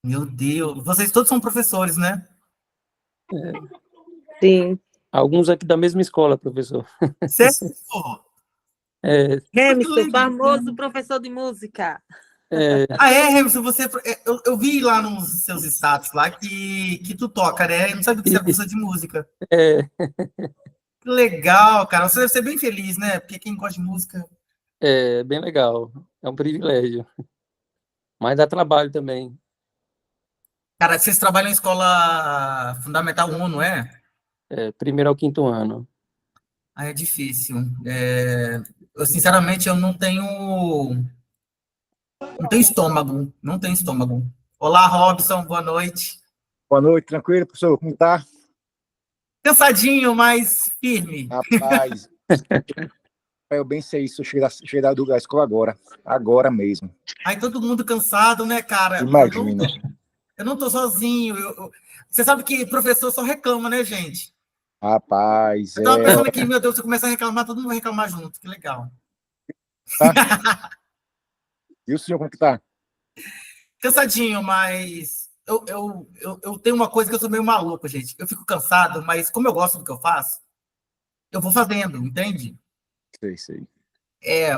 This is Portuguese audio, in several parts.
Meu Deus, vocês todos são professores, né? Sim. Alguns aqui da mesma escola, professor. Sério? É, Remison, famoso professor de música. Ah, é, Remson, eu vi lá nos seus status lá que tu toca, né? Eu não sabia que você é professor de música. é, Que legal, cara. Você deve ser bem feliz, né? Porque quem gosta de música. é bem legal. É um privilégio. Mas dá trabalho também. Cara, vocês trabalham em escola fundamental 1, não é? Primeiro ao quinto ano. Ah, é difícil. Eu, sinceramente, eu não tenho estômago. Não tenho estômago. Olá, Robson, boa noite. Boa noite, tranquilo, professor? Como tá? Cansadinho, mas firme. Rapaz, eu bem sei isso. Eu cheguei da escola agora mesmo. Aí todo mundo cansado, né, cara? Imagina. Eu não tô sozinho. Você sabe que professor só reclama, né, gente? Rapaz, Eu tava pensando aqui, meu Deus, se eu começar a reclamar, todo mundo vai reclamar junto. Que legal. Tá? E o senhor como que tá? Cansadinho, mas eu tenho uma coisa que eu sou meio maluco, gente. Eu fico cansado, mas como eu gosto do que eu faço, eu vou fazendo, entende? Sei.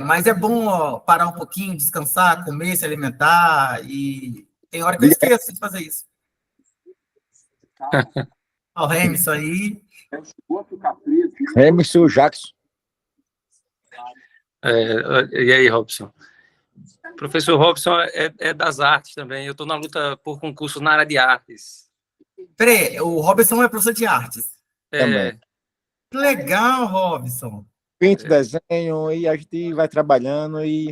Mas é bom, ó, parar um pouquinho, descansar, comer, se alimentar, e tem hora que eu esqueço de fazer isso. Ó, o Remson aí. Remison Jackson. E aí, Robson? Professor Robson é das artes também. Eu estou na luta por concurso na área de artes. Peraí, o Robson é professor de artes. Também. Que legal, Robson. Pinto, desenho, e a gente vai trabalhando e...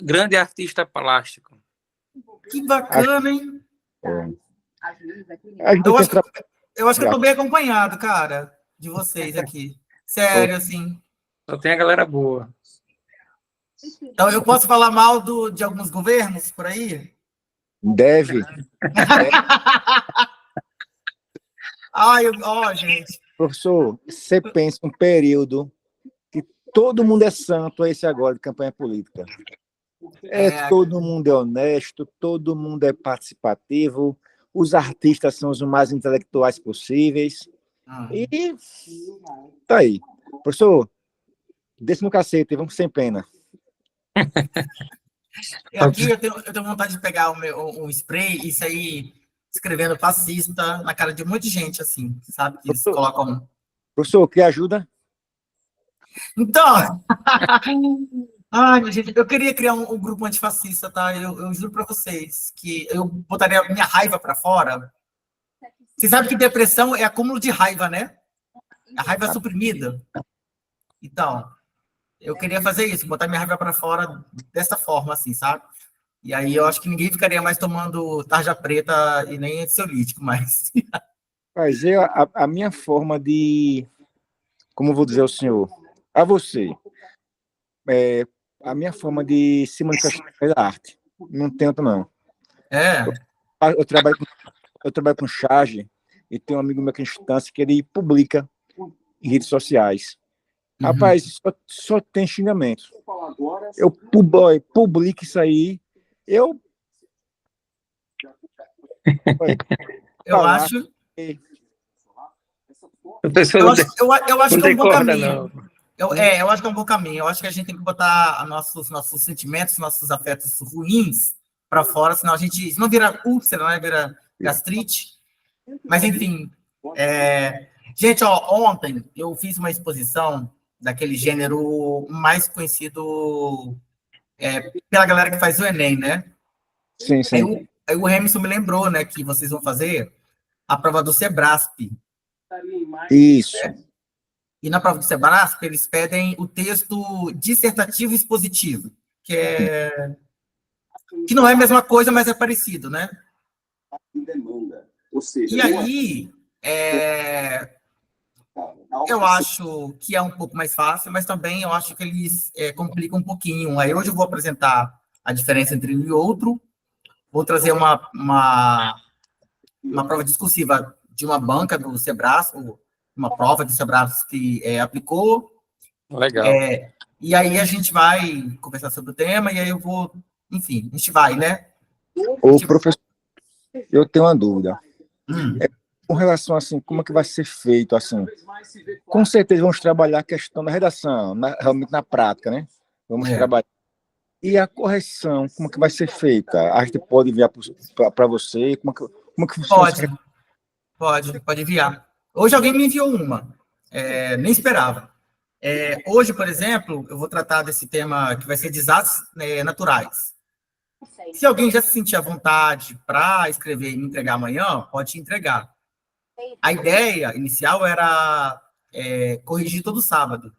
Grande artista plástico. Que bacana, hein? Eu acho que eu tô bem acompanhado, cara, de vocês aqui. Sério, assim. Só tem a galera boa. Então, eu posso falar mal de alguns governos por aí? Deve. Ai, gente. Professor, você pensa um período que todo mundo é santo, esse agora de campanha política. Todo mundo é honesto, todo mundo é participativo, os artistas são os mais intelectuais possíveis. E tá aí. Professor, desce no cacete, vamos sem pena. Aqui eu tenho vontade de pegar um spray e sair escrevendo fascista na cara de um monte de gente, assim, sabe? Que eles colocam... Professor, que ajuda? Então... Ai, minha gente, eu queria criar um grupo antifascista, tá? Eu juro pra vocês que eu botaria minha raiva pra fora. Você sabe que depressão é acúmulo de raiva, né? A raiva é suprimida. Então, eu queria fazer isso, botar minha raiva pra fora dessa forma, assim, sabe? E aí eu acho que ninguém ficaria mais tomando tarja preta e nem ansiolítico, mas... Mas a minha forma de... Como eu vou dizer ao senhor? A você. A minha forma de se manifestar é da arte. Não tento, não. Eu trabalho com charge e tem um amigo meu aqui em Instância que ele publica em redes sociais. Rapaz, só tem xingamento. Eu publico isso aí. Eu acho... Eu acho que é um bom caminho. Eu acho que é um bom caminho. Eu acho que a gente tem que botar nossos sentimentos, nossos afetos ruins para fora, senão a gente não vira úlcera, né? Vira gastrite. Mas, enfim. Gente, ontem eu fiz uma exposição daquele gênero mais conhecido pela galera que faz o Enem, né? Sim. Aí o Remson me lembrou, né, que vocês vão fazer a prova do Sebrasp. Isso. E na prova do Sebrasp, eles pedem o texto dissertativo expositivo, que não é a mesma coisa, mas é parecido, né? E aí, eu acho que é um pouco mais fácil, mas também eu acho que eles complicam um pouquinho. Aí hoje eu vou apresentar a diferença entre um e outro, vou trazer uma prova discursiva de uma banca do Sebrasp, uma prova do Sebrasp que aplicou. Legal. E aí a gente vai conversar sobre o tema, e aí eu vou... Enfim, a gente vai, né? Ô, professor, eu tenho uma dúvida. Hum, Com relação, assim, como é que vai ser feito, assim, com certeza vamos trabalhar a questão da redação, realmente na prática, né? Vamos é. trabalhar. E a correção, como é que vai ser feita? A gente pode enviar para você? Como é que funciona essa questão? Pode enviar. Hoje alguém me enviou uma. Nem esperava. Hoje, por exemplo, eu vou tratar desse tema que vai ser desastres naturais. Se alguém já se sentir à vontade para escrever e me entregar amanhã, pode te entregar. A ideia inicial era corrigir todo sábado.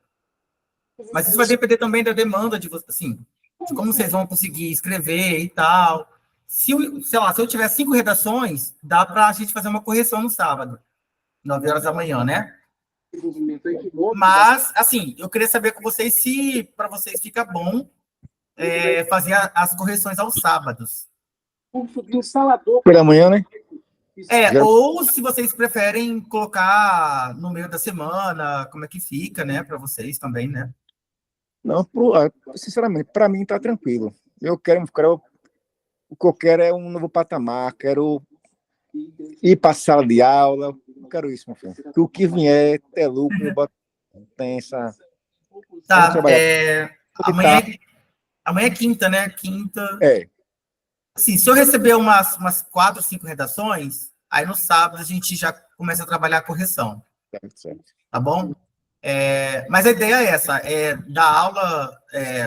Mas isso vai depender também da demanda de vocês, assim, de como vocês vão conseguir escrever e tal. Sei lá, se eu tiver 5 redações, dá para a gente fazer uma correção no sábado, 9 horas da manhã, né? Mas, assim, eu queria saber com vocês se para vocês fica bom fazer as correções aos sábados. Pela manhã, né? Já- Ou se vocês preferem colocar no meio da semana, como é que fica, né? Para vocês também, né? Não, sinceramente, para mim tá tranquilo. O que eu quero é um novo patamar, quero ir para a sala de aula, eu quero isso, meu filho. Que o que vier é lucro, me bota tem essa. Vamos Tá, trabalhar. amanhã é quinta, né? Quinta. É, Assim, se eu receber umas 4, 5 redações, aí no sábado a gente já começa a trabalhar a correção, certo. tá bom? Mas a ideia é essa, dar aula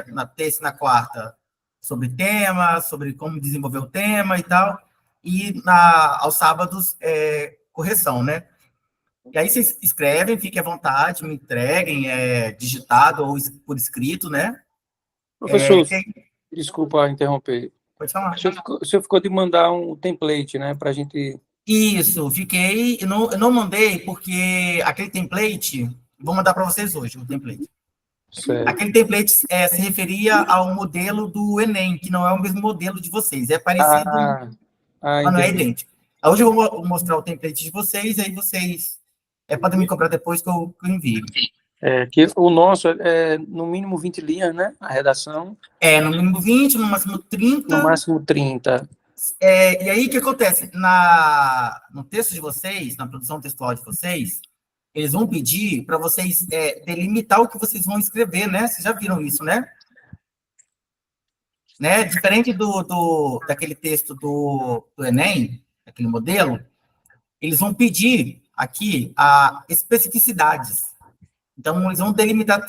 na terça e na quarta sobre tema, sobre como desenvolver o tema e tal, e aos sábados correção, né? E aí vocês escrevem, fiquem à vontade, me entreguem digitado ou por escrito, né? Professor, desculpa interromper. Pode falar. O senhor ficou de mandar um template, né, para a gente... Isso, fiquei. Eu não mandei porque aquele template. Vou mandar para vocês hoje o template. Certo. Aquele template se referia ao modelo do Enem, que não é o mesmo modelo de vocês. É parecido, mas não é Entendi. idêntico. Hoje eu vou mostrar o template de vocês, aí vocês podem me cobrar depois que eu envio. Que o nosso é no mínimo 20 linhas, né? A redação. No mínimo 20, no máximo 30. No máximo 30. E aí, o que acontece? No texto de vocês, na produção textual de vocês, eles vão pedir para vocês delimitar o que vocês vão escrever, né? Vocês já viram isso, né? Diferente daquele texto do Enem, aquele modelo, eles vão pedir aqui especificidades. Então, eles vão delimitar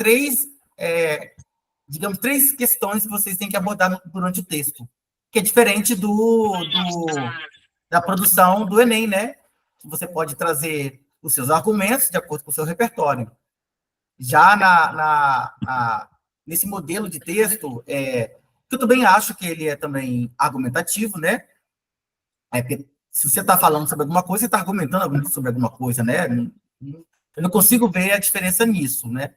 digamos, 3 questões que vocês têm que abordar durante o texto, que é diferente da produção do Enem, né? Você pode trazer os seus argumentos de acordo com o seu repertório. Já nesse modelo de texto, eu também acho que ele é também argumentativo, né? Porque se você está falando sobre alguma coisa, você está argumentando sobre alguma coisa, né? Eu não consigo ver a diferença nisso, né?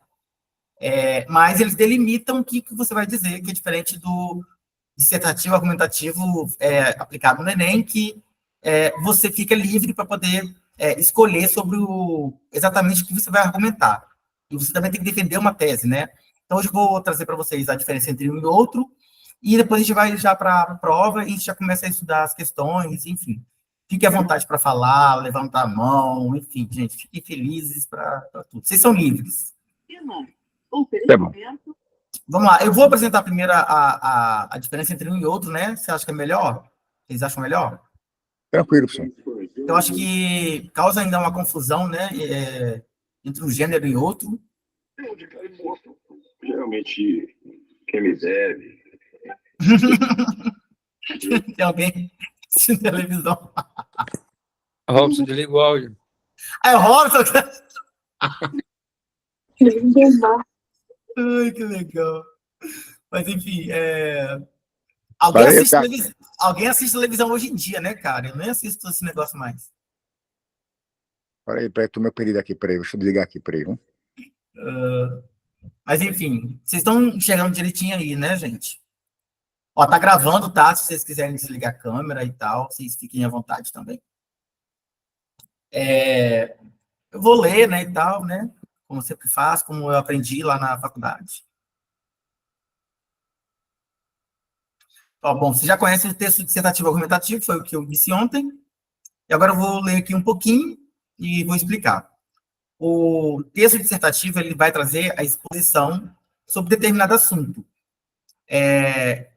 Mas eles delimitam o que você vai dizer, que é diferente do dissertativo, argumentativo aplicado no Enem, que você fica livre para poder escolher sobre exatamente o que você vai argumentar. E você também tem que defender uma tese, né? Então, hoje eu vou trazer para vocês a diferença entre um e outro, e depois a gente vai já para a prova e a gente já começa a estudar as questões, enfim. Fique à vontade para falar, levantar a mão, enfim, gente, fiquem felizes para tudo. Vocês são livres. Tá bom. Vamos lá, eu vou apresentar primeiro a diferença entre um e outro, né? Você acha que é melhor? Vocês acham melhor? Tranquilo, professor. Eu acho que causa ainda uma confusão, né? Entre um gênero e outro. Geralmente, quem me deve. Tem alguém assistindo televisão. Robson, desliga o áudio. É o Robson. Ai, que legal. Mas, enfim, alguém assiste televisão hoje em dia, né, cara? Eu nem assisto esse negócio mais. Peraí, tô meu pedido aqui, peraí, deixa eu desligar aqui, peraí. Mas, enfim, vocês estão enxergando direitinho aí, né, gente? Ó, tá gravando, tá? Se vocês quiserem desligar a câmera e tal, vocês fiquem à vontade também. Eu vou ler, né, e tal, né? Como eu sempre faço, como eu aprendi lá na faculdade. Ó, bom, você já conhece o texto dissertativo argumentativo, foi o que eu disse ontem. E agora eu vou ler aqui um pouquinho e vou explicar. O texto dissertativo ele vai trazer a exposição sobre determinado assunto.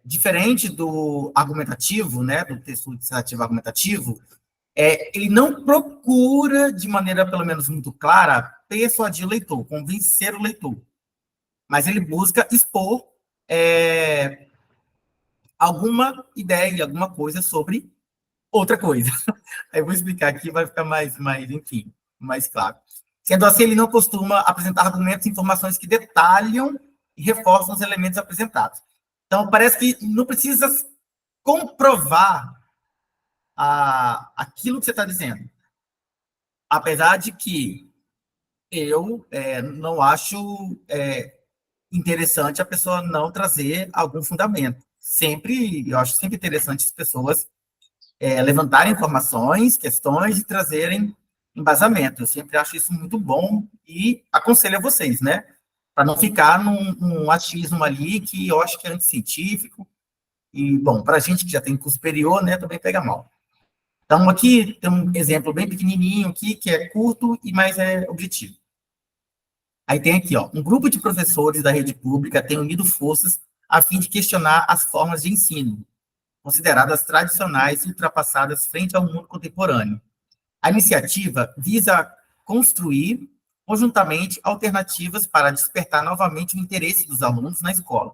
Diferente do argumentativo, né, do texto dissertativo argumentativo, ele não procura, de maneira pelo menos muito clara, persuadir o leitor, convencer o leitor. Mas ele busca expor alguma ideia, alguma coisa sobre outra coisa. Aí eu vou explicar aqui, vai ficar enfim, mais claro. Sendo assim, ele não costuma apresentar argumentos e informações que detalham e reforçam os elementos apresentados. Então, parece que não precisa comprovar aquilo que você está dizendo. Apesar de que eu não acho interessante a pessoa não trazer algum fundamento. Eu acho sempre interessante as pessoas levantarem informações, questões e trazerem embasamento. Eu sempre acho isso muito bom e aconselho a vocês, né? Para não ficar num achismo ali que eu acho que é anticientífico. E, bom, para a gente que já tem curso superior, né, também pega mal. Então, aqui tem um exemplo bem pequenininho aqui, que é curto e mais objetivo. Aí tem aqui, ó, um grupo de professores da rede pública tem unido forças a fim de questionar as formas de ensino, consideradas tradicionais e ultrapassadas frente ao mundo contemporâneo. A iniciativa visa construir, conjuntamente, alternativas para despertar novamente o interesse dos alunos na escola.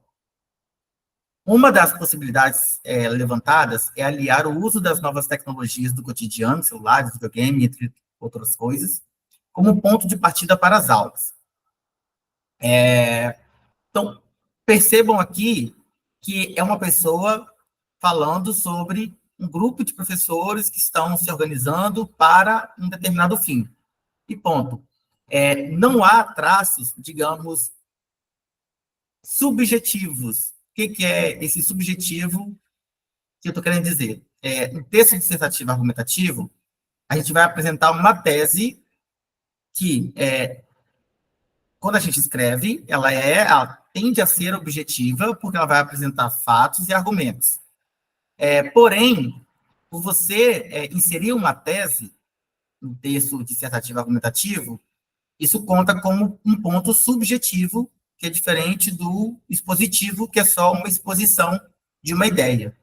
Uma das possibilidades levantadas é aliar o uso das novas tecnologias do cotidiano, celulares, videogame, entre outras coisas, como ponto de partida para as aulas. Então, percebam aqui que é uma pessoa falando sobre um grupo de professores que estão se organizando para um determinado fim. E ponto. Não há traços, digamos, subjetivos. O que é esse subjetivo que eu estou querendo dizer? No texto dissertativo argumentativo, a gente vai apresentar uma tese que, quando a gente escreve, ela tende a ser objetiva, porque ela vai apresentar fatos e argumentos. Porém, por você inserir uma tese no texto dissertativo argumentativo, isso conta como um ponto subjetivo, que é diferente do expositivo, que é só uma exposição de uma ideia.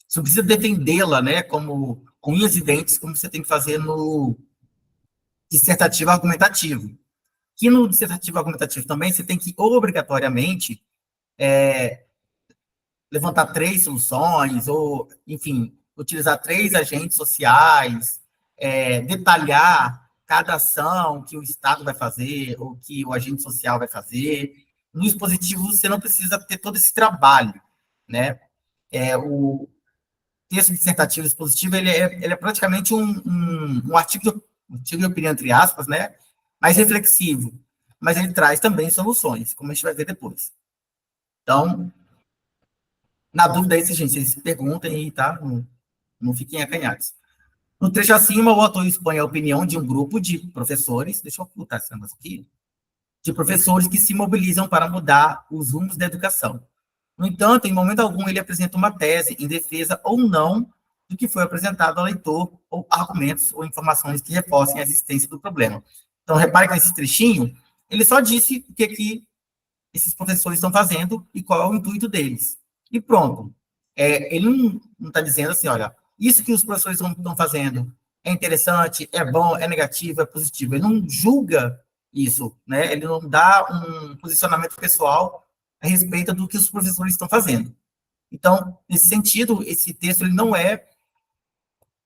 Você não precisa defendê-la, né, com unhas e dentes, como você tem que fazer no dissertativo argumentativo. Que no dissertativo argumentativo também, você tem que, obrigatoriamente, levantar 3 soluções, ou, enfim, utilizar 3 agentes sociais, detalhar cada ação que o Estado vai fazer, ou que o agente social vai fazer. No expositivo, você não precisa ter todo esse trabalho, né? O texto dissertativo expositivo, ele é praticamente um artigo de opinião, entre aspas, né? Mais reflexivo, mas ele traz também soluções, como a gente vai ver depois. Então, na dúvida aí, gente, vocês se perguntem aí, tá? Não fiquem acanhados. No trecho acima, o autor expõe a opinião de um grupo de professores, deixa eu ocultar esse negócio aqui, de professores que se mobilizam para mudar os rumos da educação. No entanto, em momento algum, ele apresenta uma tese em defesa ou não do que foi apresentado ao leitor, ou argumentos ou informações que reforcem a existência do problema. Então, repare que nesse trechinho, ele só disse o que esses professores estão fazendo e qual é o intuito deles. E pronto. Ele não está dizendo assim, olha, isso que os professores estão fazendo é interessante, é bom, é negativo, é positivo. Ele não julga isso, né? Ele não dá um posicionamento pessoal a respeito do que os professores estão fazendo. Então, nesse sentido, esse texto ele não é...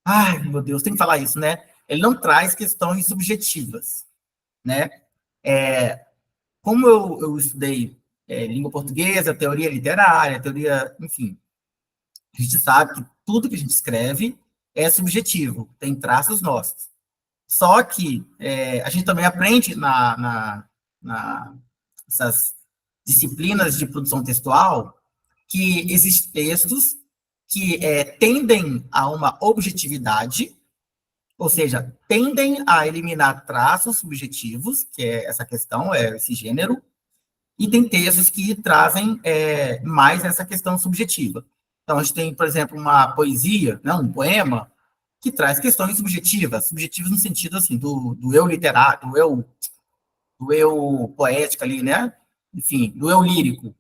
Ai, meu Deus, tem que falar isso, né? Ele não traz questões subjetivas, né? Como eu estudei língua portuguesa, teoria literária, teoria, enfim, a gente sabe que tudo que a gente escreve é subjetivo, tem traços nossos. Só que a gente também aprende nessas disciplinas de produção textual que existem textos que tendem a uma objetividade, ou seja, tendem a eliminar traços subjetivos, que é essa questão, esse gênero, e tem textos que trazem mais essa questão subjetiva. Então, a gente tem, por exemplo, uma poesia, né, um poema, que traz questões subjetivas no sentido, assim, do eu literário, do eu poético ali, né? Enfim, do eu lírico.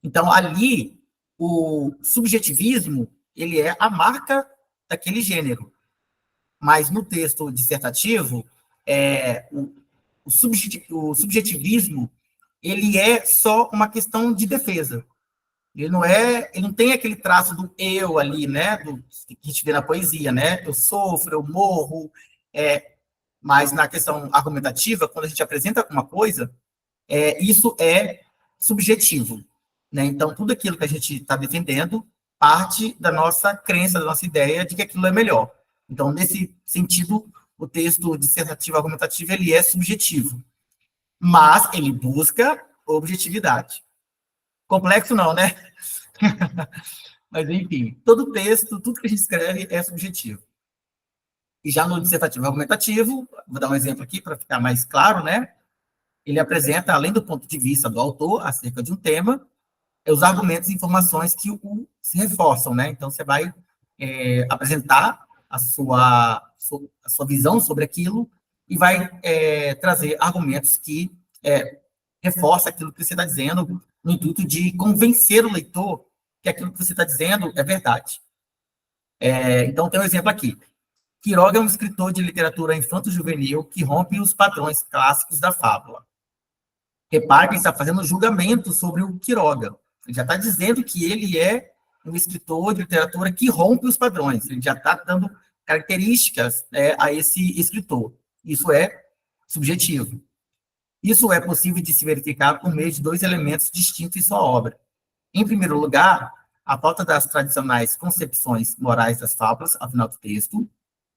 Então, ali, o subjetivismo, ele é a marca daquele gênero. Mas no texto dissertativo, o subjetivismo, ele é só uma questão de defesa. Ele não tem aquele traço do eu ali, né, que a gente vê na poesia, né? Eu sofro, eu morro, mas na questão argumentativa, quando a gente apresenta alguma coisa, isso é subjetivo, né? Então, tudo aquilo que a gente está defendendo parte da nossa crença, da nossa ideia de que aquilo é melhor. Então, nesse sentido, o texto dissertativo argumentativo, ele é subjetivo, mas ele busca objetividade. Complexo não, né? Mas, enfim, todo texto, tudo que a gente escreve é subjetivo. E já no dissertativo argumentativo, vou dar um exemplo aqui para ficar mais claro, né? Ele apresenta, além do ponto de vista do autor acerca de um tema, os argumentos e informações que se reforçam, né? Então, você vai apresentar a sua visão sobre aquilo e vai trazer argumentos que reforçam aquilo que você está dizendo, no intuito de convencer o leitor que aquilo que você está dizendo é verdade. Então, tem um exemplo aqui. Quiroga é um escritor de literatura infanto-juvenil que rompe os padrões clássicos da fábula. Repare que ele está fazendo julgamento sobre o Quiroga. Ele já está dizendo que ele é um escritor de literatura que rompe os padrões. Ele já está dando características a esse escritor. Isso é subjetivo. Isso é possível de se verificar por meio de dois elementos distintos em sua obra. Em primeiro lugar, a falta das tradicionais concepções morais das fábulas, ao final do texto.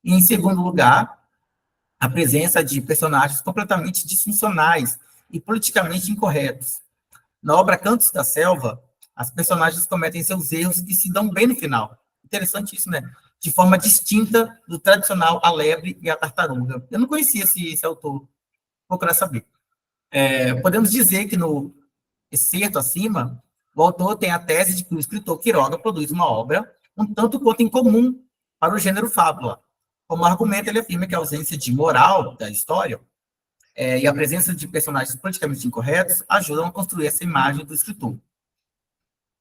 E, em segundo lugar, a presença de personagens completamente disfuncionais e politicamente incorretos. Na obra Cantos da Selva, as personagens cometem seus erros e se dão bem no final. Interessante isso, né? De forma distinta do tradicional A Lebre e a Tartaruga. Eu não conhecia esse autor, vou procurar saber. Podemos dizer que no excerto acima, o autor tem a tese de que o escritor Quiroga produz uma obra um tanto quanto incomum para o gênero fábula. Como argumento, ele afirma que a ausência de moral da história e a presença de personagens politicamente incorretos ajudam a construir essa imagem do escritor.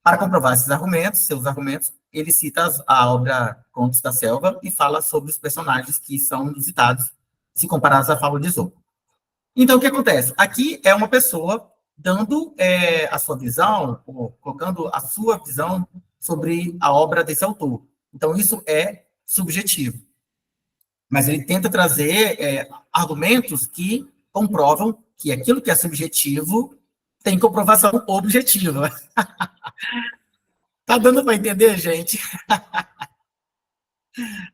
Para comprovar seus argumentos, ele cita a obra Contos da Selva e fala sobre os personagens que são inusitados, se comparados à fábula de Esopo. Então, o que acontece? Aqui é uma pessoa dando a sua visão, colocando a sua visão sobre a obra desse autor. Então, isso é subjetivo. Mas ele tenta trazer argumentos que comprovam que aquilo que é subjetivo tem comprovação objetiva. Tá dando para entender, gente?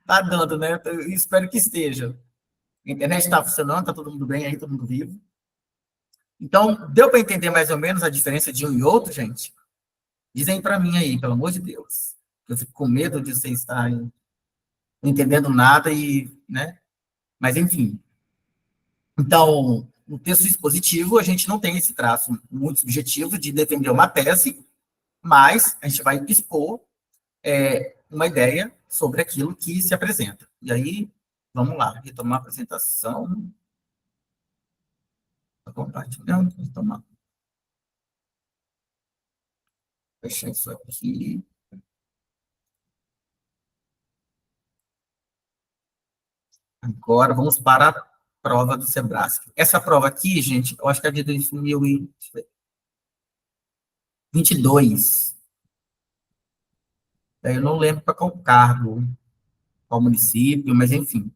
Tá dando, né? Eu espero que esteja. A internet está funcionando, está todo mundo bem aí, todo mundo vivo. Então, deu para entender mais ou menos a diferença de um e outro, gente? Dizem para mim aí, pelo amor de Deus. Eu fico com medo de vocês estarem não entendendo nada né? Mas, enfim. Então, no texto expositivo, a gente não tem esse traço muito subjetivo de defender uma tese, mas a gente vai expor uma ideia sobre aquilo que se apresenta. E aí, vamos lá, retomar a apresentação. Estou compartilhando, retomar. Fechar isso aqui. Agora, vamos para a prova do Sebrasc. Essa prova aqui, gente, eu acho que é de 2022. Eu não lembro para qual cargo, qual município, mas enfim.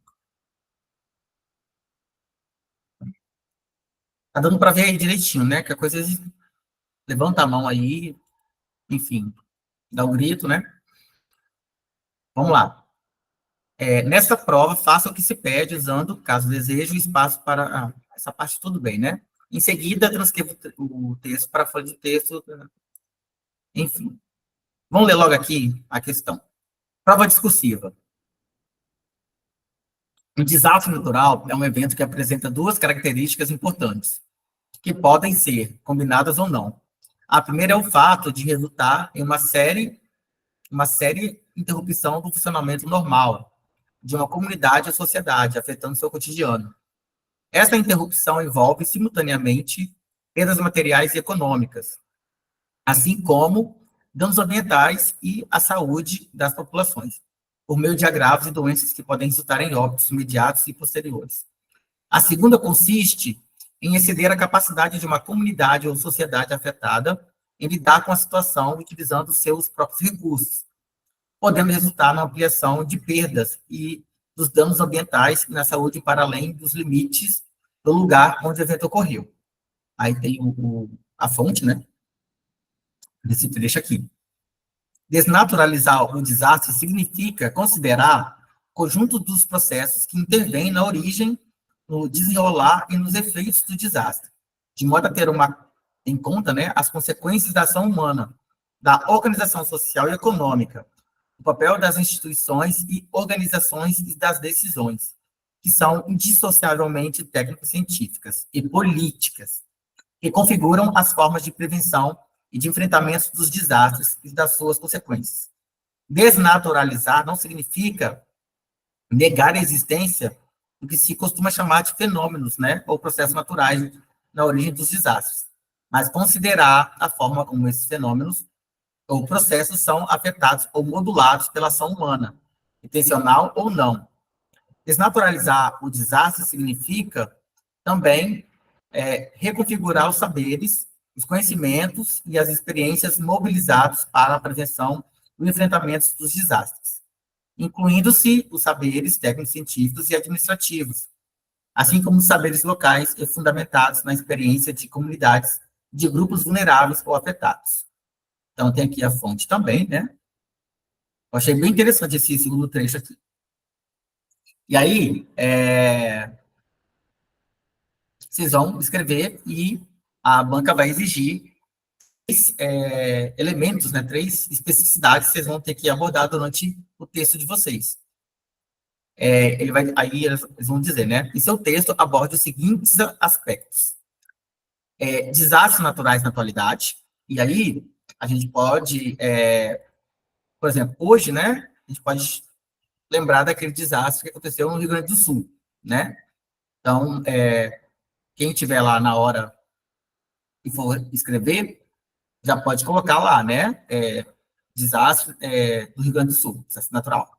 Tá dando para ver aí direitinho, né? Que a coisa levanta a mão aí, enfim, dá um grito, né? Vamos lá. Nessa prova, faça o que se pede, usando, caso deseje, o espaço para... essa parte tudo bem, né? Em seguida, transcreva o texto para a folha de texto. Enfim. Vamos ler logo aqui a questão. Prova discursiva. O desastre natural é um evento que apresenta duas características importantes, que podem ser combinadas ou não. A primeira é o fato de resultar em uma série uma séria interrupção do funcionamento normal de uma comunidade ou sociedade, afetando seu cotidiano. Essa interrupção envolve, simultaneamente, perdas materiais e econômicas, assim como danos ambientais e à saúde das populações, por meio de agravos e doenças que podem resultar em óbitos imediatos e posteriores. A segunda consiste em exceder a capacidade de uma comunidade ou sociedade afetada em lidar com a situação utilizando seus próprios recursos, podendo resultar na ampliação de perdas e dos danos ambientais e na saúde para além dos limites do lugar onde o evento ocorreu. Aí tem a fonte, né, desse trecho aqui. Desnaturalizar o desastre significa considerar o conjunto dos processos que intervêm na origem, no desenrolar e nos efeitos do desastre, de modo a ter em conta, né, as consequências da ação humana, da organização social e econômica, o papel das instituições e organizações e das decisões, que são indissociavelmente técnico-científicas e políticas, que configuram as formas de prevenção e de enfrentamento dos desastres e das suas consequências. Desnaturalizar não significa negar a existência do que se costuma chamar de fenômenos, né, ou processos naturais na origem dos desastres, mas considerar a forma como esses fenômenos ou processos são afetados ou modulados pela ação humana, intencional ou não. Desnaturalizar o desastre significa também reconfigurar os saberes, os conhecimentos e as experiências mobilizados para a prevenção e o enfrentamento dos desastres, incluindo-se os saberes técnicos, científicos e administrativos, assim como os saberes locais e fundamentados na experiência de comunidades de grupos vulneráveis ou afetados. Então, tem aqui a fonte também, né? Eu achei bem interessante esse segundo trecho aqui. E aí, vocês vão escrever e a banca vai exigir três elementos, né, 3 especificidades que vocês vão ter que abordar durante o texto de vocês. Aí eles vão dizer, né, em seu texto aborde os seguintes aspectos. Desastres naturais na atualidade, e aí a gente pode, por exemplo, hoje, né, a gente pode lembrar daquele desastre que aconteceu no Rio Grande do Sul, né? Então, quem estiver lá na hora e for escrever, já pode colocar lá, né? Desastre do Rio Grande do Sul, desastre natural.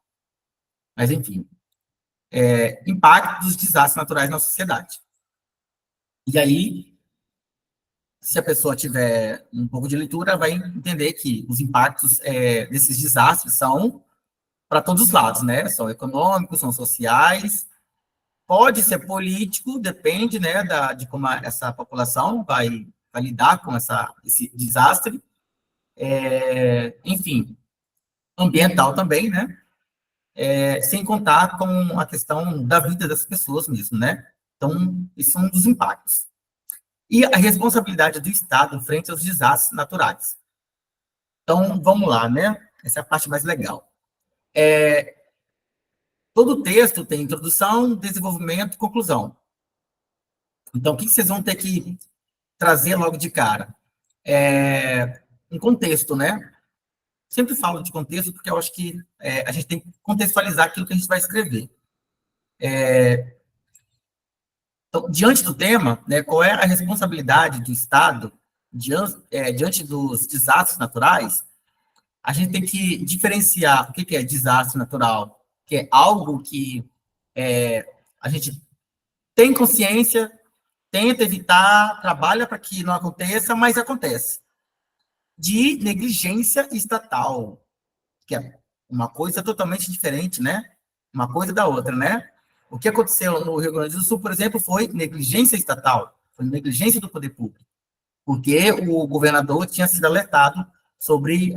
Mas, enfim, impacto dos desastres naturais na sociedade. E aí, se a pessoa tiver um pouco de leitura, vai entender que os impactos desses desastres são para todos os lados, né? São econômicos, são sociais, pode ser político, depende, né, de como essa população vai lidar com esse desastre, enfim, ambiental também, né, sem contar com a questão da vida das pessoas mesmo, né? Então, isso é um dos impactos. E a responsabilidade do Estado frente aos desastres naturais. Então, vamos lá, né? Essa é a parte mais legal. Todo texto tem introdução, desenvolvimento e conclusão. Então, o que vocês vão ter que trazer logo de cara? Um contexto, né? Sempre falo de contexto porque eu acho que a gente tem que contextualizar aquilo que a gente vai escrever. Então, diante do tema, né, qual é a responsabilidade do Estado diante dos desastres naturais, a gente tem que diferenciar o que é desastre natural, que é algo que a gente tem consciência, tenta evitar, trabalha para que não aconteça, mas acontece. De negligência estatal, que é uma coisa totalmente diferente, né? Uma coisa da outra, né? O que aconteceu no Rio Grande do Sul, por exemplo, foi negligência estatal, foi negligência do poder público, porque o governador tinha sido alertado sobre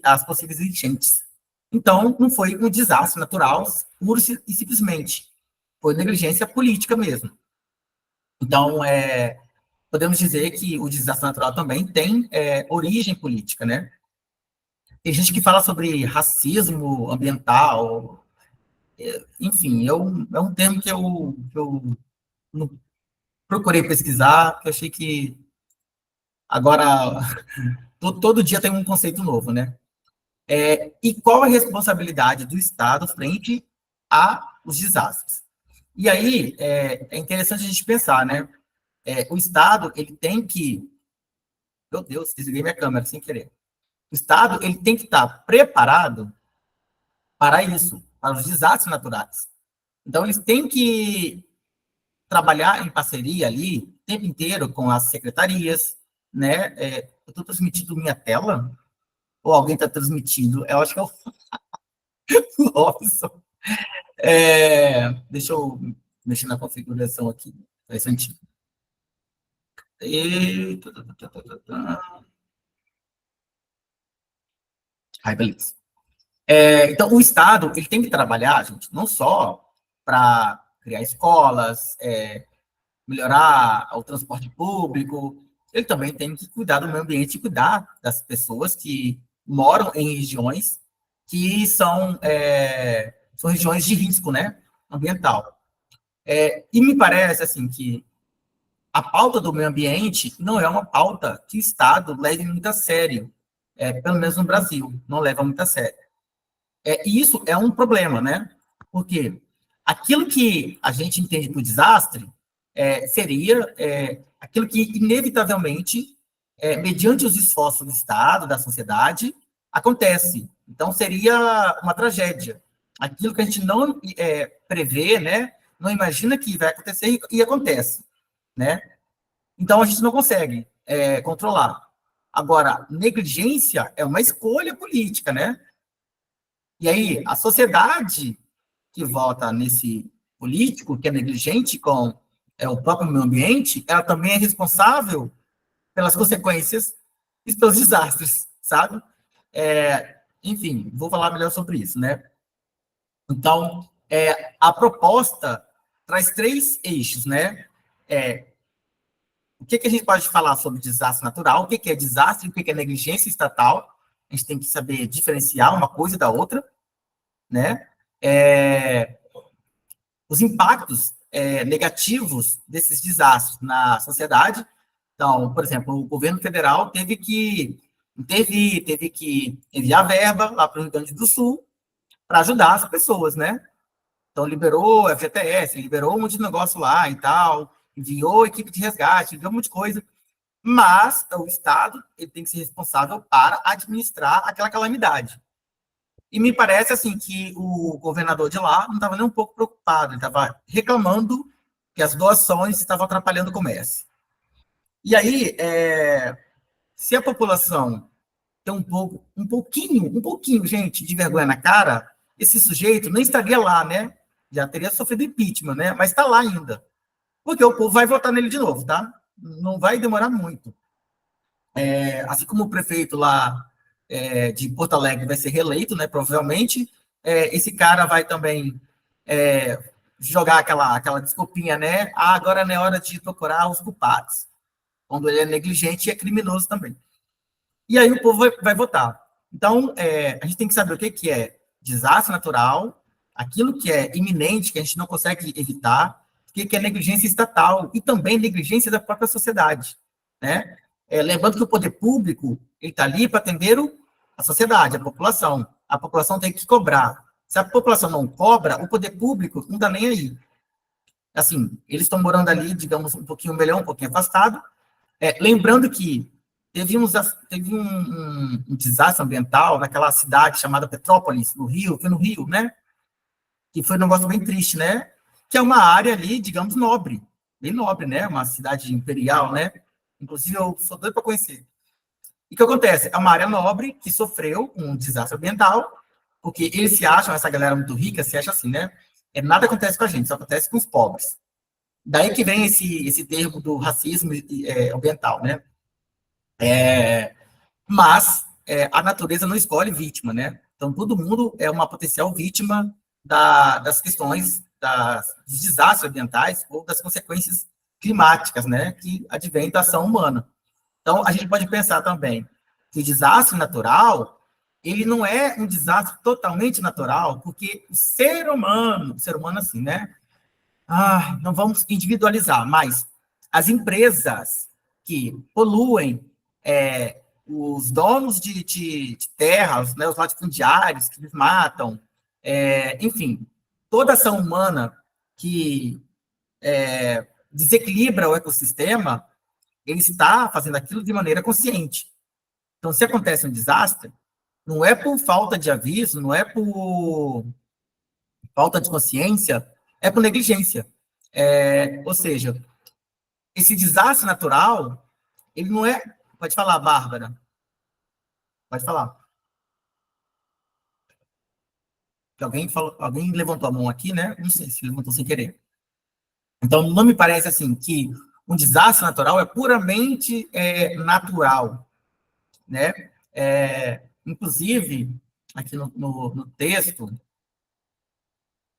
as possíveis enchentes. Então, não foi um desastre natural, puro e simplesmente. Foi negligência política mesmo. Então, podemos dizer que o desastre natural também tem origem política, né? Tem gente que fala sobre racismo ambiental, enfim, é um termo que eu não procurei pesquisar, que eu achei que agora todo dia tem um conceito novo, né? E qual a responsabilidade do Estado frente aos desastres? E aí, é interessante a gente pensar, né? O Estado, ele tem que... Meu Deus, desliguei minha câmera sem querer. O Estado, ele tem que estar preparado para isso, para os desastres naturais. Então, eles têm que trabalhar em parceria ali, o tempo inteiro, com as secretarias, né? Eu estou transmitindo minha tela? Ou alguém está transmitindo? Eu acho que é o Robson. Deixa eu mexer na configuração aqui. Faz sentido. Ai, beleza. Então, o Estado, ele tem que trabalhar, gente, não só para criar escolas, melhorar o transporte público, ele também tem que cuidar do meio ambiente e cuidar das pessoas que moram em regiões que são regiões de risco, né, ambiental. E me parece, assim, que a pauta do meio ambiente não é uma pauta que o Estado leve muito a sério, pelo menos no Brasil, não leva muito a sério. E isso é um problema, né? Porque aquilo que a gente entende por desastre seria aquilo que, inevitavelmente, mediante os esforços do Estado, da sociedade, acontece. Então, seria uma tragédia. Aquilo que a gente não prevê, né? Não imagina que vai acontecer e acontece, né? Então, a gente não consegue controlar. Agora, negligência é uma escolha política, né? E aí, a sociedade que vota nesse político, que é negligente com o próprio meio ambiente, ela também é responsável pelas consequências e pelos desastres, sabe? Enfim, vou falar melhor sobre isso, né? Então, a proposta traz 3 eixos, né? O que a gente pode falar sobre desastre natural, o que é desastre, o que é negligência estatal. A gente tem que saber diferenciar uma coisa da outra, né? Os impactos negativos desses desastres na sociedade. Então, por exemplo, o governo federal teve que enviar verba lá para o Rio Grande do Sul para ajudar as pessoas, né? Então, liberou a FGTS, liberou um monte de negócio lá e tal, enviou equipe de resgate, enviou um monte de coisa, mas o Estado ele tem que ser responsável para administrar aquela calamidade. E me parece assim que o governador de lá não estava nem um pouco preocupado, ele estava reclamando que as doações estavam atrapalhando o comércio. E aí, se a população tem um pouquinho, gente, de vergonha na cara, esse sujeito não estaria lá, né? Já teria sofrido impeachment, né? Mas está lá ainda. Porque o povo vai votar nele de novo, tá? Não vai demorar muito. Assim como o prefeito lá de Porto Alegre vai ser reeleito, né? Provavelmente, esse cara vai também jogar aquela desculpinha, né? Agora não é hora de procurar os culpados. Quando ele é negligente, é criminoso também. E aí o povo vai votar. Então, a gente tem que saber o que é desastre natural, aquilo que é iminente, que a gente não consegue evitar, o que é negligência estatal e também negligência da própria sociedade, né? Lembrando que o poder público está ali para atender a sociedade, a população. A população tem que cobrar. Se a população não cobra, o poder público não está nem aí. Assim, eles estão morando ali, digamos, um pouquinho melhor, um pouquinho afastado. Lembrando que teve um desastre ambiental naquela cidade chamada Petrópolis, no Rio, foi no Rio, né? Que foi um negócio bem triste, né? Que é uma área ali, digamos, nobre, bem nobre, né? Uma cidade imperial, né? Inclusive, eu sou doido para conhecer. E o que acontece? É uma área nobre que sofreu um desastre ambiental, porque eles se acham, essa galera muito rica se acha assim, né? Nada acontece com a gente, só acontece com os pobres. Daí que vem esse termo do racismo ambiental, né? Mas a natureza não escolhe vítima, né? Então, todo mundo é uma potencial vítima das questões dos desastres ambientais ou das consequências climáticas, né? Que advêm da ação humana. Então, a gente pode pensar também que o desastre natural, ele não é um desastre totalmente natural, porque o ser humano assim, né? Não vamos individualizar, mas as empresas que poluem os donos de terras, né, os latifundiários que nos matam, enfim, toda ação humana que desequilibra o ecossistema, ele está fazendo aquilo de maneira consciente. Então, se acontece um desastre, não é por falta de aviso, não é por falta de consciência, é por negligência. Ou seja, esse desastre natural, ele não é... Pode falar, Bárbara. Pode falar. Alguém levantou a mão aqui, né? Não sei se levantou sem querer. Então, não me parece assim que um desastre natural é puramente natural, né? Inclusive, aqui no texto,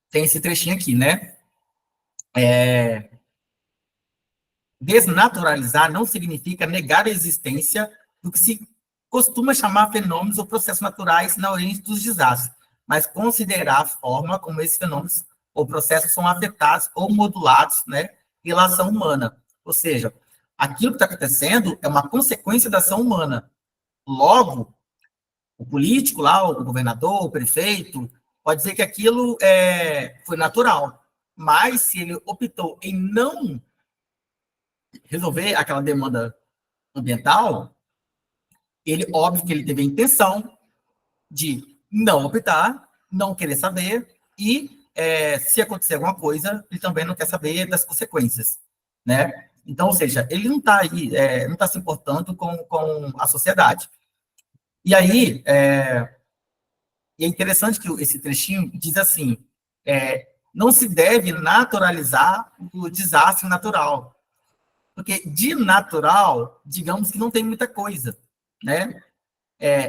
tem esse trechinho aqui, né? Desnaturalizar não significa negar a existência do que se costuma chamar fenômenos ou processos naturais na origem dos desastres, mas considerar a forma como esses fenômenos ou processos são afetados ou modulados, né, pela ação humana. Ou seja, aquilo que está acontecendo é uma consequência da ação humana. Logo, o político lá, o governador, o prefeito, pode dizer que aquilo foi natural, mas se ele optou em não resolver aquela demanda ambiental, ele, óbvio que ele teve a intenção de não optar, não querer saber, e se acontecer alguma coisa, ele também não quer saber das consequências, né? Então, ou seja, ele não está aí, não está se importando com a sociedade. E aí, é interessante que esse trechinho diz assim, não se deve naturalizar o desastre natural, porque de natural, digamos que não tem muita coisa, né?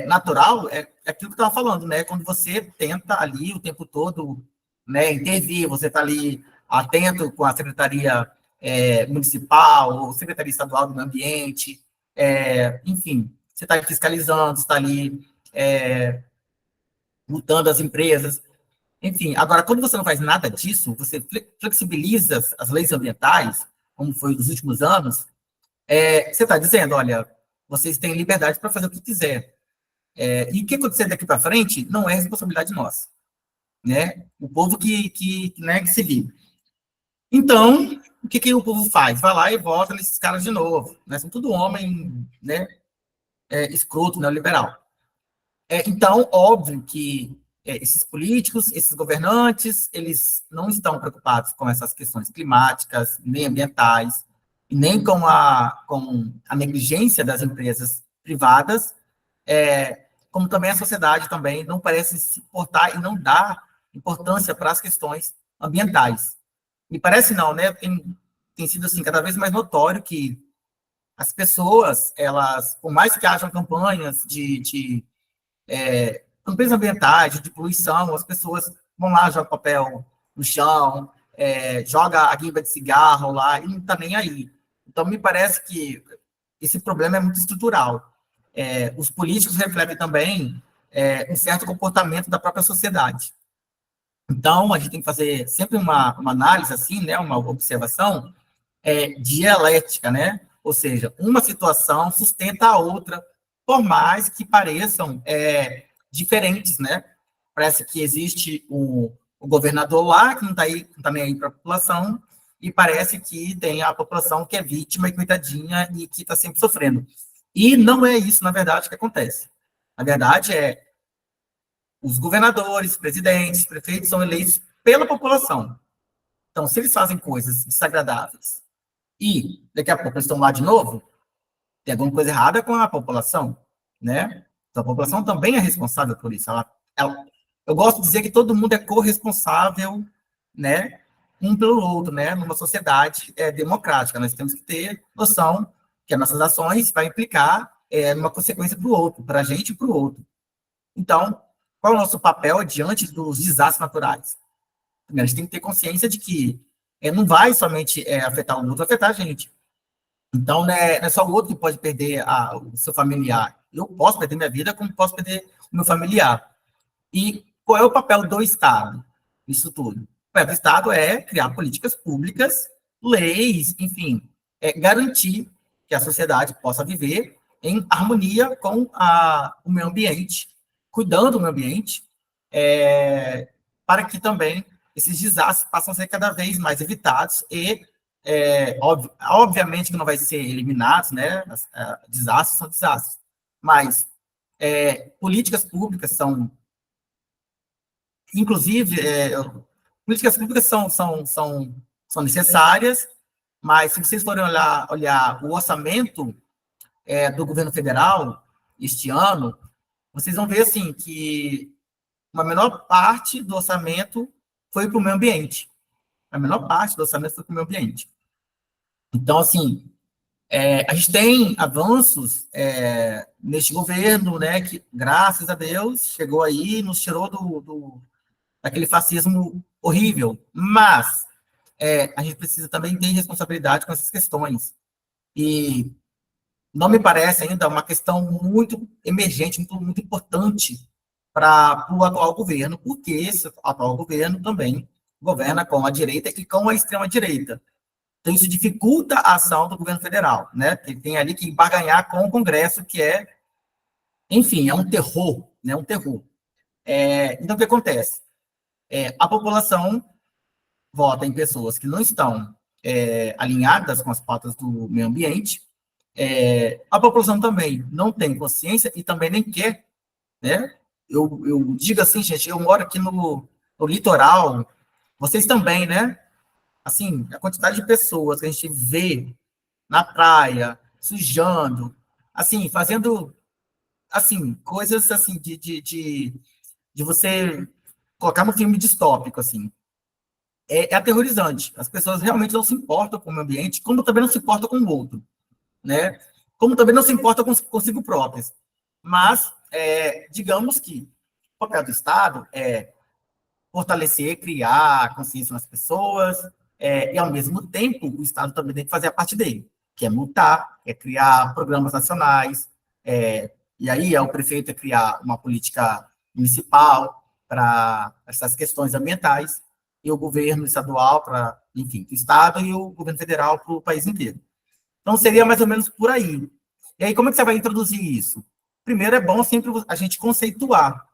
Natural é aquilo que eu estava falando, né? Quando você tenta ali o tempo todo, né, intervir, você está ali atento com a Secretaria Municipal, ou Secretaria Estadual do Meio Ambiente, enfim, você está fiscalizando, está ali multando as empresas, enfim. Agora, quando você não faz nada disso, você flexibiliza as leis ambientais, como foi nos últimos anos, você está dizendo, olha, vocês têm liberdade para fazer o que quiser. E o que acontecer daqui para frente não é responsabilidade nossa, né? O povo que se vive. Então, o que o povo faz? Vai lá e vota nesses caras de novo, né? São tudo homem, né? Escroto, neoliberal. Então, óbvio que esses políticos, esses governantes, eles não estão preocupados com essas questões climáticas, nem ambientais, nem com a negligência das empresas privadas, como também a sociedade também não parece se importar e não dá importância para as questões ambientais. Me parece não, né? Tem sido assim cada vez mais notório que as pessoas, elas, por mais que hajam campanhas campanhas ambientais, de poluição, as pessoas vão lá, jogam papel no chão, joga a guimba de cigarro lá e não está nem aí. Então, me parece que esse problema é muito estrutural. Os políticos refletem também um certo comportamento da própria sociedade. Então, a gente tem que fazer sempre uma análise, assim, né, uma observação dialética, né? Ou seja, uma situação sustenta a outra, por mais que pareçam diferentes, né? Parece que existe o governador lá, que não está nem aí para a população, e parece que tem a população que é vítima e coitadinha e que está sempre sofrendo. E não é isso, na verdade, que acontece. Na verdade, os governadores, presidentes, prefeitos são eleitos pela população. Então, se eles fazem coisas desagradáveis e daqui a pouco eles estão lá de novo, tem alguma coisa errada com a população, né? Então, a população também é responsável por isso. Eu gosto de dizer que todo mundo é corresponsável, né? Um pelo outro, né? Numa sociedade democrática. Nós temos que ter noção que as nossas ações vai implicar numa consequência para o outro, para a gente e para o outro. Então, qual é o nosso papel diante dos desastres naturais? Primeiro, a gente tem que ter consciência de que não vai somente afetar o outro, vai afetar a gente. Então, não é só o outro que pode perder o seu familiar. Eu posso perder minha vida, como posso perder o meu familiar. E qual é o papel do Estado nisso tudo? O papel do Estado é criar políticas públicas, leis, enfim, garantir que a sociedade possa viver em harmonia com o meio ambiente, cuidando do meio ambiente, para que também esses desastres possam ser cada vez mais evitados e, obviamente, que não vai ser eliminados, né? Desastres são desastres, mas políticas públicas são, inclusive, políticas públicas são necessárias, mas se vocês forem olhar o orçamento do governo federal este ano, vocês vão ver assim que uma menor parte do orçamento foi para o meio ambiente. A menor parte do orçamento foi para o meio ambiente. Então, assim, a gente tem avanços neste governo, né, que, graças a Deus, chegou aí e nos tirou daquele fascismo horrível. Mas a gente precisa também ter responsabilidade com essas questões. E não me parece ainda uma questão muito emergente, muito importante para o atual governo, porque esse atual governo também governa com a direita e com a extrema-direita. Então, isso dificulta a ação do governo federal, né? Ele tem ali que barganhar com o Congresso, que enfim, é um terror, né? Um terror. Então, o que acontece? A população vota em pessoas que não estão alinhadas com as pautas do meio ambiente. A população também não tem consciência e também nem quer, né? Eu digo assim, gente, eu moro aqui no litoral, vocês também, né? Assim, a quantidade de pessoas que a gente vê na praia, sujando, assim, fazendo, assim, coisas, assim, de você colocar no filme distópico, assim. É aterrorizante. As pessoas realmente não se importam com o meio ambiente, como também não se importam com o outro, né? Como também não se importam consigo próprias. Mas, digamos que o papel do Estado é fortalecer, criar consciência nas pessoas, e, ao mesmo tempo, o Estado também tem que fazer a parte dele, que é multar, é criar programas nacionais, e aí o prefeito criar uma política municipal para essas questões ambientais, e o governo estadual para, enfim, o Estado e o governo federal para o país inteiro. Então, seria mais ou menos por aí. E aí, como é que você vai introduzir isso? Primeiro, é bom sempre a gente conceituar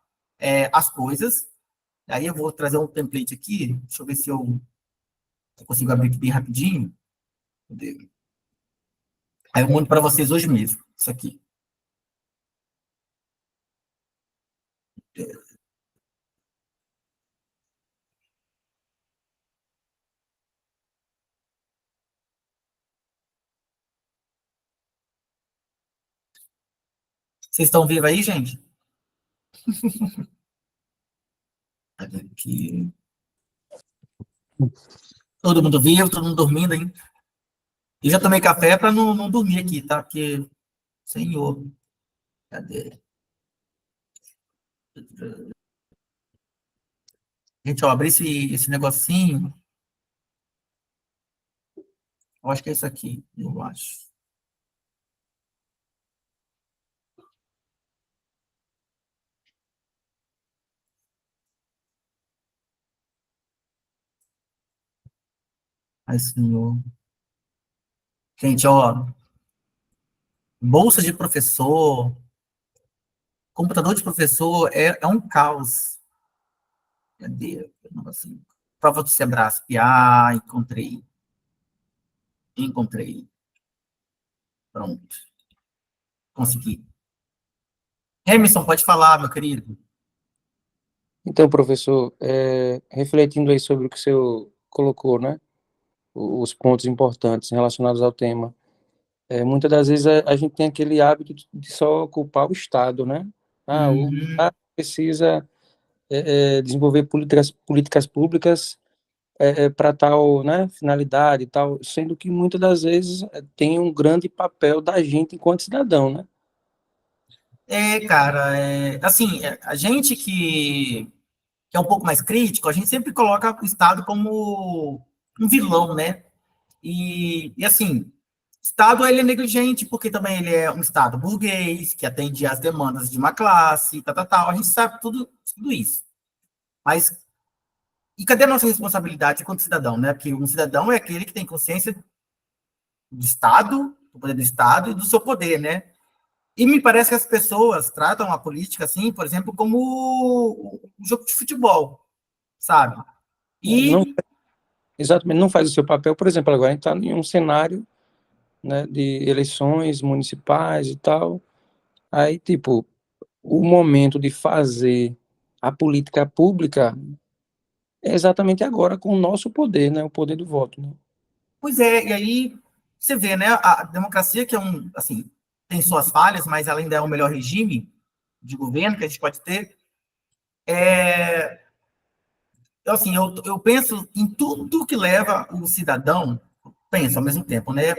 as coisas. Aí eu vou trazer um template aqui, deixa eu ver se eu consigo abrir aqui bem rapidinho. Aí eu mando para vocês hoje mesmo, isso aqui. Vocês estão vivos aí, gente? Cadê aqui? Todo mundo vivo, todo mundo dormindo, hein? Eu já tomei café para não dormir aqui, tá? Porque, senhor, cadê? Gente, ó, abri esse negocinho. Eu acho que é isso aqui, eu acho. Ai, senhor. Gente, ó, bolsa de professor, computador de professor é um caos. Cadê? Assim, prova do Sebrasp. Ah, encontrei. Encontrei. Pronto. Consegui. Emerson, pode falar, meu querido. Então, professor, refletindo aí sobre o que o senhor colocou, né? Os pontos importantes relacionados ao tema. Muitas das vezes a gente tem aquele hábito de só culpar o Estado, né? O Estado precisa desenvolver políticas públicas para tal, né, finalidade e tal, sendo que muitas das vezes tem um grande papel da gente enquanto cidadão, né? Cara, assim, a gente que é um pouco mais crítico, a gente sempre coloca o Estado como um vilão, né? E assim, o Estado ele é negligente porque também ele é um Estado burguês, que atende às demandas de uma classe, tal. A gente sabe tudo isso. Mas, e cadê a nossa responsabilidade enquanto cidadão, né? Porque um cidadão é aquele que tem consciência do Estado, do poder do Estado e do seu poder, né? E me parece que as pessoas tratam a política, assim, por exemplo, como um jogo de futebol, sabe? Não, E, exatamente, não faz o seu papel. Por exemplo, agora a gente está em um cenário, né, de eleições municipais e tal. Aí, tipo, o momento de fazer a política pública é exatamente agora com o nosso poder, né, o poder do voto, né? pois é, e aí você vê, né, a democracia, que é assim, tem suas falhas, mas ela ainda é o melhor regime de governo que a gente pode ter. Assim, eu penso em tudo que leva o cidadão, penso ao mesmo tempo, né?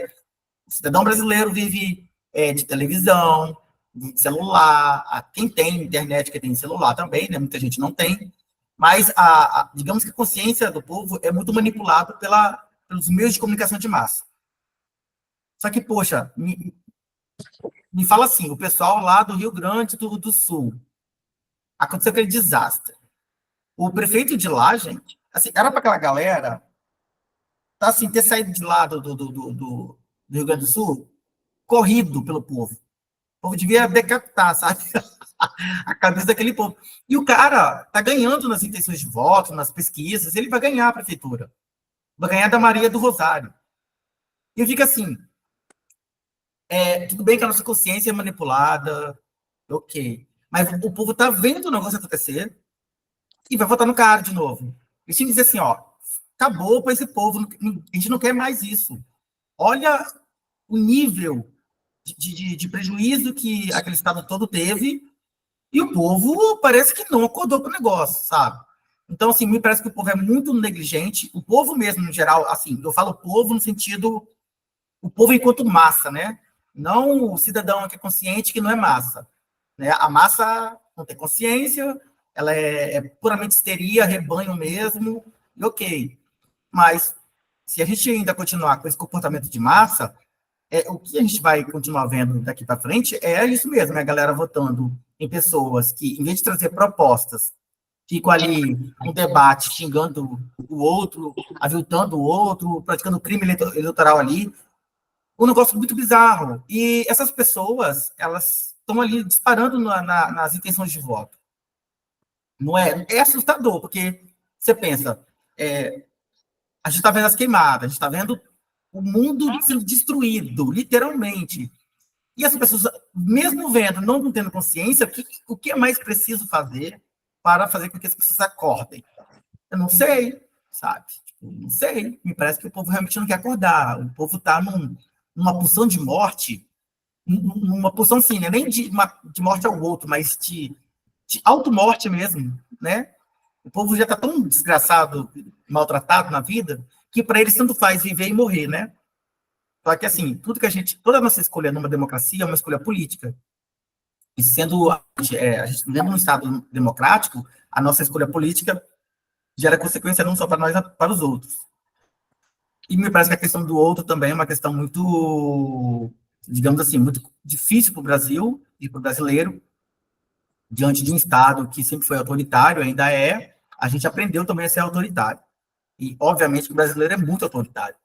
O cidadão brasileiro vive de televisão, de celular, quem tem internet, que tem celular também, né? Muita gente não tem, mas digamos que a consciência do povo é muito manipulada pelos meios de comunicação de massa. Só que, poxa, me fala assim, o pessoal lá do Rio Grande do Sul, aconteceu aquele desastre. O prefeito de lá, gente, assim, era para aquela galera tá, assim, ter saído de lá do Rio Grande do Sul corrido pelo povo. O povo devia decapitar, sabe? A cabeça daquele povo. E o cara tá ganhando nas intenções de voto, nas pesquisas, ele vai ganhar a prefeitura. Vai ganhar da Maria do Rosário. E fica assim, tudo bem que a nossa consciência é manipulada, ok. Mas o povo tá vendo o negócio acontecer e vai votar no cara de novo. E tinha que dizer assim, ó, acabou para esse povo, a gente não quer mais isso. Olha o nível de prejuízo que aquele estado todo teve, e o povo parece que não acordou para o negócio, sabe? Então, assim, me parece que o povo é muito negligente, o povo mesmo, no geral, assim, eu falo povo no sentido, o povo enquanto massa, né? Não o cidadão que é consciente que não é massa. Né? A massa não tem consciência, ela é puramente histeria, rebanho mesmo, e ok. Mas, se a gente ainda continuar com esse comportamento de massa, o que a gente vai continuar vendo daqui para frente é isso mesmo, é a galera votando em pessoas que, em vez de trazer propostas, ficam ali um debate xingando o outro, aviltando o outro, praticando crime eleitoral ali. Um negócio muito bizarro. E essas pessoas, elas estão ali disparando nas intenções de voto. Não é? É assustador, porque você pensa, a gente está vendo as queimadas, a gente está vendo o mundo sendo destruído, literalmente. E as pessoas, mesmo vendo, não tendo consciência, o que é mais preciso fazer para fazer com que as pessoas acordem? Eu não sei, sabe? Tipo, não sei. Me parece que o povo realmente não quer acordar. O povo está numa pulsão de morte, numa pulsão, sim, né? Nem de morte ao outro, mas de auto-morte mesmo, né? O povo já está tão desgraçado, maltratado na vida, que para eles tanto faz viver e morrer, né? Só que, assim, toda a nossa escolha numa democracia é uma escolha política. E sendo a gente vivendo num Estado democrático, a nossa escolha política gera consequência não só para nós, mas para os outros. E me parece que a questão do outro também é uma questão muito, digamos assim, muito difícil para o Brasil e para o brasileiro, diante de um Estado que sempre foi autoritário, ainda é, a gente aprendeu também a ser autoritário. E, obviamente, que o brasileiro é muito autoritário.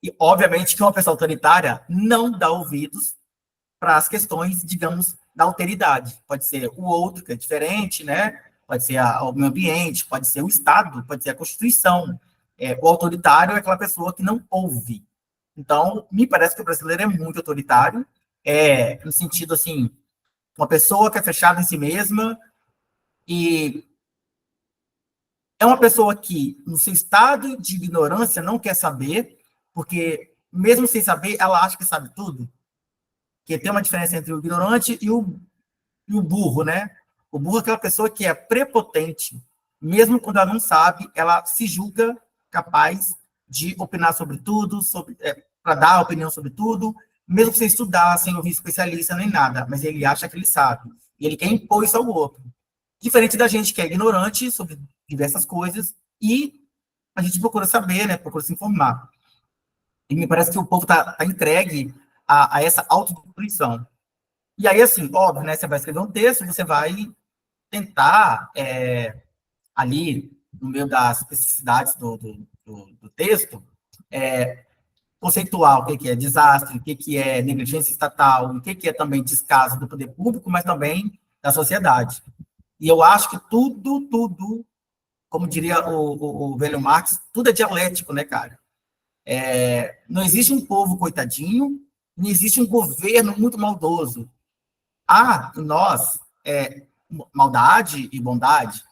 E, obviamente, que uma pessoa autoritária não dá ouvidos para as questões, digamos, da alteridade. Pode ser o outro, que é diferente, né? Pode ser o meio ambiente, pode ser o Estado, pode ser a Constituição. O autoritário é aquela pessoa que não ouve. Então, me parece que o brasileiro é muito autoritário, no sentido, assim, uma pessoa que é fechada em si mesma e é uma pessoa que, no seu estado de ignorância, não quer saber, porque, mesmo sem saber, ela acha que sabe tudo. Que tem uma diferença entre o ignorante e o burro, né? O burro é aquela pessoa que é prepotente, mesmo quando ela não sabe, ela se julga capaz de opinar sobre tudo, para dar opinião sobre tudo, mesmo sem estudar, sem ouvir especialista nem nada, mas ele acha que ele sabe. E ele quer impor isso ao outro. Diferente da gente que é ignorante sobre diversas coisas e a gente procura saber, né? Procura se informar. E me parece que o povo tá entregue a essa autodestruição. E aí, assim, óbvio, né? Você vai escrever um texto, você vai tentar, ali, no meio das especificidades do texto, conceituar o que é desastre, o que é negligência estatal, o que é também descaso do poder público, mas também da sociedade. E eu acho que tudo, como diria o velho Marx, tudo é dialético, né, cara? Não existe um povo coitadinho, não existe um governo muito maldoso. Há em nós maldade e bondade,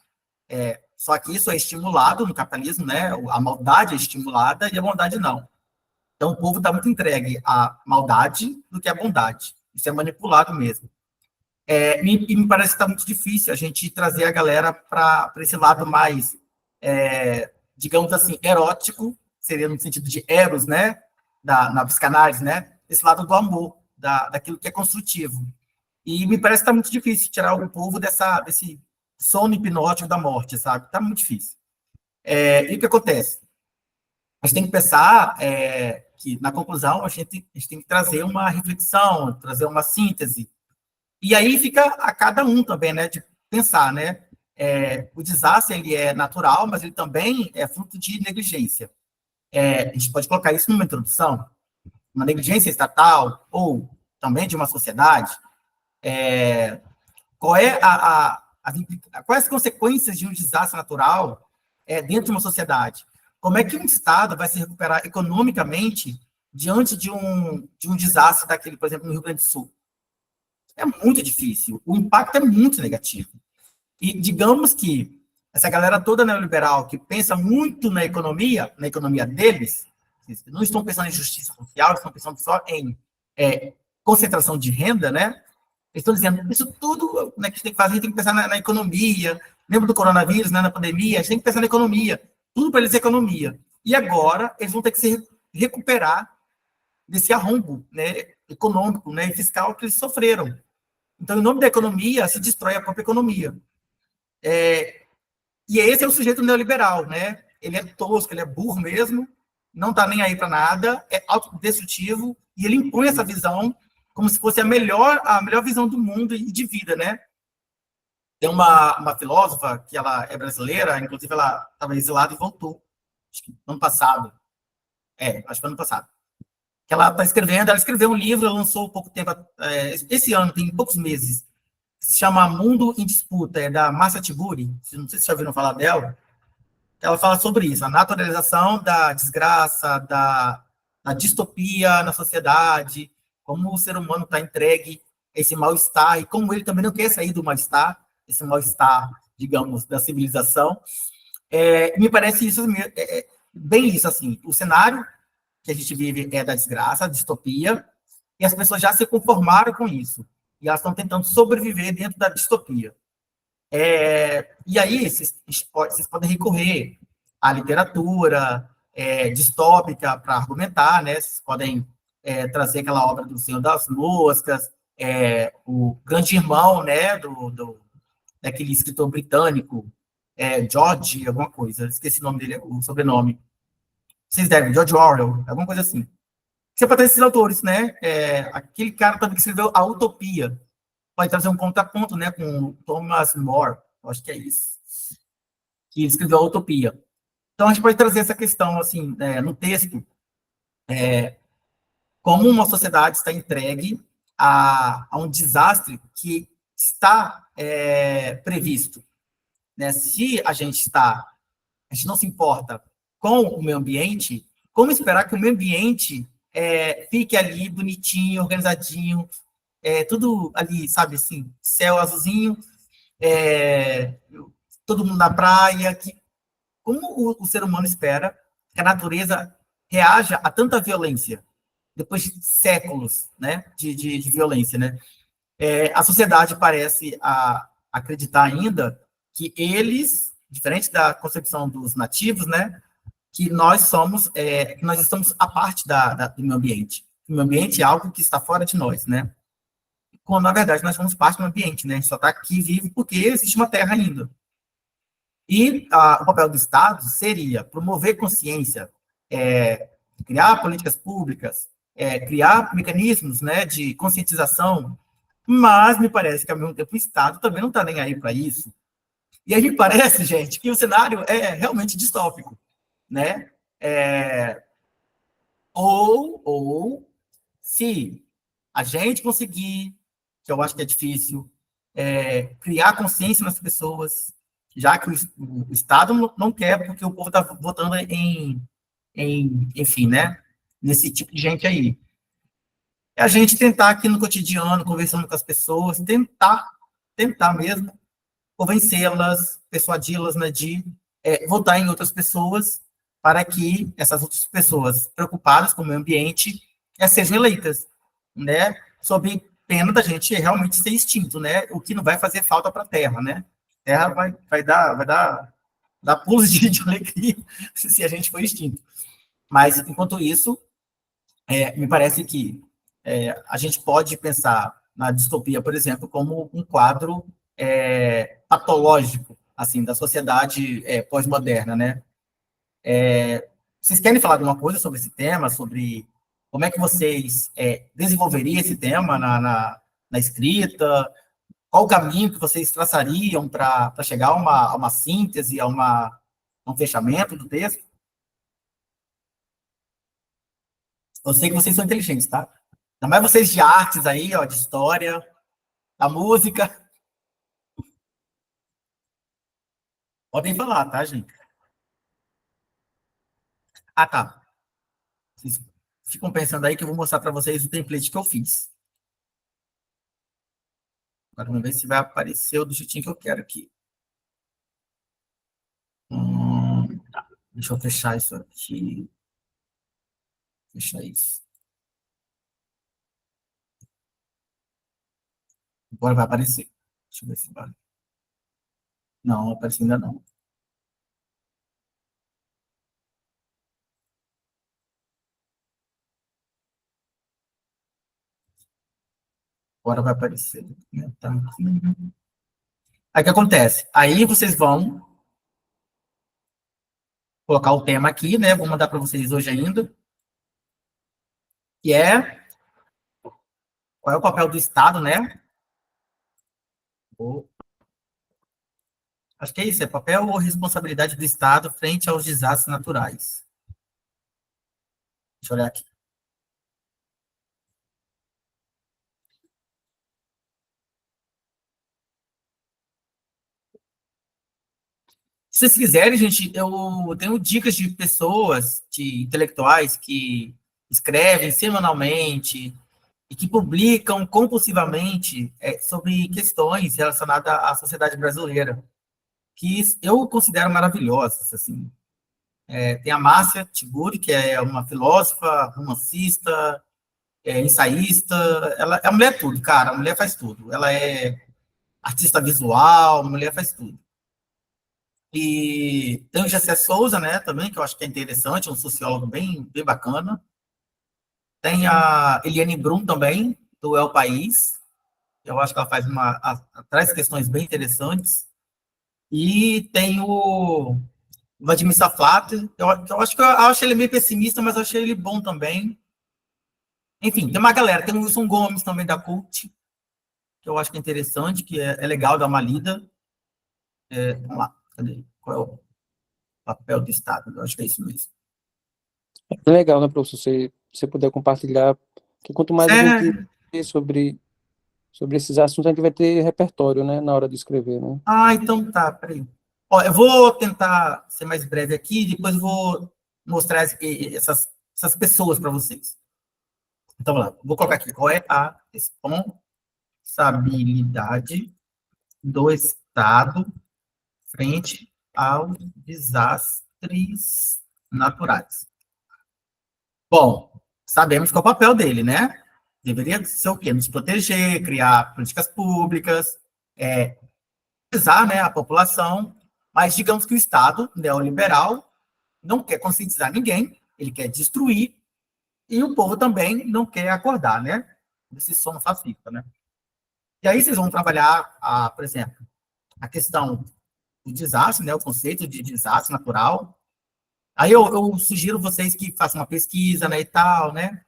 só que isso é estimulado no capitalismo, né? A maldade é estimulada e a bondade não. Então, o povo está muito entregue à maldade do que à bondade. Isso é manipulado mesmo. E me parece que está muito difícil a gente trazer a galera para esse lado mais, digamos assim, erótico, seria no sentido de eros, né? Na psicanálise, né? Esse lado do amor, daquilo que é construtivo. E me parece que está muito difícil tirar o povo desse sono hipnótico da morte, sabe? Está muito difícil. E o que acontece? A gente tem que pensar que, na conclusão, a gente tem que trazer uma reflexão, trazer uma síntese. E aí fica a cada um também, né, de pensar, né? O desastre, ele é natural, mas ele também é fruto de negligência. A gente pode colocar isso numa introdução, uma negligência estatal, ou também de uma sociedade. Quais as consequências de um desastre natural dentro de uma sociedade? Como é que um Estado vai se recuperar economicamente diante de um desastre daquele, por exemplo, no Rio Grande do Sul? É muito difícil. O impacto é muito negativo. E digamos que essa galera toda neoliberal que pensa muito na economia deles, não estão pensando em justiça social, estão pensando só em concentração de renda, né? Eles estão dizendo, isso tudo, né, que a gente tem que fazer, a gente tem que pensar na economia. Lembra do coronavírus, né, na pandemia? A gente tem que pensar na economia. Tudo para eles é economia. E agora, eles vão ter que se recuperar desse arrombo, né, econômico, né, e fiscal que eles sofreram. Então, em nome da economia, se destrói a própria economia. E esse é o sujeito neoliberal, né? Ele é tosco, ele é burro mesmo, não está nem aí para nada, é autodestrutivo, e ele impõe essa visão como se fosse a melhor visão do mundo e de vida, né? Tem uma filósofa, que ela é brasileira, inclusive ela estava exilada e voltou, acho que ano passado. Acho que foi ano passado. Que ela está escrevendo, ela escreveu um livro, ela lançou há pouco tempo, esse ano, tem poucos meses, se chama Mundo em Disputa, é da Marcia Tiburi, não sei se vocês já ouviram falar dela. Ela fala sobre isso, a naturalização da desgraça, da distopia na sociedade, como o ser humano está entregue a esse mal-estar, e como ele também não quer sair do mal-estar, esse mal-estar, digamos, da civilização. Me parece isso, bem isso, assim, o cenário que a gente vive é da desgraça, distopia, e as pessoas já se conformaram com isso, e elas estão tentando sobreviver dentro da distopia. E aí, vocês podem recorrer à literatura distópica para argumentar, né? Vocês podem trazer aquela obra do Senhor das Moscas, o Grande Irmão, né? Daquele escritor britânico, George, alguma coisa, esqueci o nome dele, o sobrenome. Vocês devem, George Orwell, alguma coisa assim. Você pode ter esses autores, né? Aquele cara também que escreveu A Utopia. Pode trazer um contraponto, né, com Thomas More, acho que é isso, que escreveu A Utopia. Então, a gente pode trazer essa questão, assim, no texto, como uma sociedade está entregue a um desastre que está previsto. Né? Se a gente não se importa com o meio ambiente, como esperar que o meio ambiente fique ali bonitinho, organizadinho, tudo ali, sabe, assim, céu azulzinho, todo mundo na praia, como o ser humano espera que a natureza reaja a tanta violência, depois de séculos, né, de violência, né? A sociedade parece acreditar ainda que eles, diferente da concepção dos nativos, né, que nós estamos à parte do meio ambiente. O meio ambiente é algo que está fora de nós, né? Quando, na verdade, nós somos parte do ambiente, né? A gente só está aqui vivo porque existe uma terra ainda. E o papel do Estado seria promover consciência, criar políticas públicas, criar mecanismos, né, de conscientização, mas me parece que, ao mesmo tempo, o Estado também não está nem aí para isso. E aí me parece, gente, que o cenário é realmente distópico, né? Ou se a gente conseguir, que eu acho que é difícil, criar consciência nas pessoas, já que o Estado não quer, porque o povo está votando enfim, né, nesse tipo de gente aí. É a gente tentar aqui no cotidiano, conversando com as pessoas, tentar mesmo convencê-las, persuadi-las, né, de votar em outras pessoas para que essas outras pessoas preocupadas com o meio ambiente sejam eleitas, né, sob pena da gente realmente ser extinto, né, o que não vai fazer falta para a Terra, né, a Terra vai dar pulos de alegria se a gente for extinto. Mas, enquanto isso, me parece que a gente pode pensar na distopia, por exemplo, como um quadro patológico, assim, da sociedade pós-moderna, né? Vocês querem falar alguma coisa sobre esse tema, sobre como é que vocês desenvolveriam esse tema na escrita? Qual o caminho que vocês traçariam para chegar a uma síntese, a um fechamento do texto? Eu sei que vocês são inteligentes, tá? Ainda mais vocês de artes aí, ó, de história, da música. Podem falar, tá, gente? Ah, tá. Vocês ficam pensando aí que eu vou mostrar para vocês o template que eu fiz. Agora vamos ver se vai aparecer do jeitinho que eu quero aqui. Tá. Deixa eu fechar isso aqui. Fechar isso. Agora vai aparecer. Deixa eu ver se vai. Não, apareceu ainda não. Agora vai aparecer. Tá aqui. Aí o que acontece? Aí vocês vão colocar o tema aqui, né? Vou mandar para vocês hoje ainda. Que é qual é o papel do Estado, né? Acho que é isso, é papel ou responsabilidade do Estado frente aos desastres naturais. Deixa eu olhar aqui. Se vocês quiserem, gente, eu tenho dicas de pessoas, de intelectuais que escrevem semanalmente e que publicam compulsivamente sobre questões relacionadas à sociedade brasileira, que eu considero maravilhosas, assim. Tem a Márcia Tiburi, que é uma filósofa, romancista, ensaísta, a mulher é tudo, cara, a mulher faz tudo. Ela é artista visual, a mulher faz tudo. E tem o Gessé Souza, né, também, que eu acho que é interessante, um sociólogo bem bacana. Tem a Eliane Brum também, do El País. Eu acho que ela traz questões bem interessantes. E tem o Vladimir Saflata, eu acho ele meio pessimista, mas eu achei ele bom também. Enfim, tem uma galera, tem o Wilson Gomes também da CULT, que eu acho que é interessante, que é legal dar uma lida. Vamos lá, cadê? Qual é o papel do Estado? Eu acho que é isso mesmo. É legal, né, professor, se você puder compartilhar, que quanto mais a gente vê sobre esses assuntos, a gente vai ter repertório, né, na hora de escrever, né? Ah, então tá, peraí. Ó, eu vou tentar ser mais breve aqui, depois eu vou mostrar essas pessoas para vocês. Então, vamos lá, vou colocar aqui, qual é a responsabilidade do Estado frente aos desastres naturais? Bom, sabemos qual é o papel dele, né? Deveria ser o quê? Nos proteger, criar políticas públicas, conscientizar, né, a população, mas digamos que o Estado neoliberal não quer conscientizar ninguém, ele quer destruir, e o povo também não quer acordar, né? Esse som fascista, né? E aí vocês vão trabalhar, por exemplo, a questão do desastre, né, o conceito de desastre natural. Aí eu sugiro vocês que façam uma pesquisa, né, e tal, né?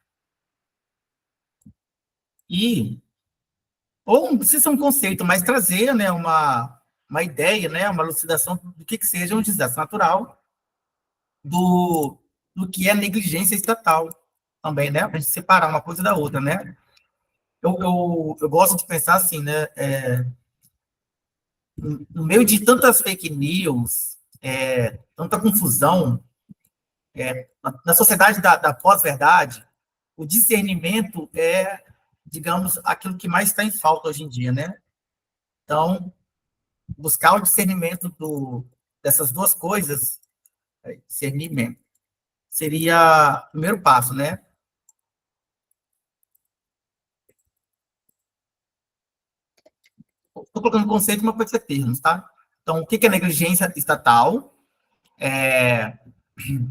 Ou não precisa ser um conceito, mas trazer, né, uma ideia, né, uma elucidação do que seja um desastre natural, do que é negligência estatal. também, né? Para a gente separar uma coisa da outra, né? Eu gosto de pensar assim, né? No meio de tantas fake news, tanta confusão, na sociedade da pós-verdade, o discernimento é, digamos, aquilo que mais está em falta hoje em dia, né? Então, buscar o discernimento dessas duas coisas, discernimento, seria o primeiro passo, né? Estou colocando conceito, mas pode ser termos, tá? Então, o que é negligência estatal? Vou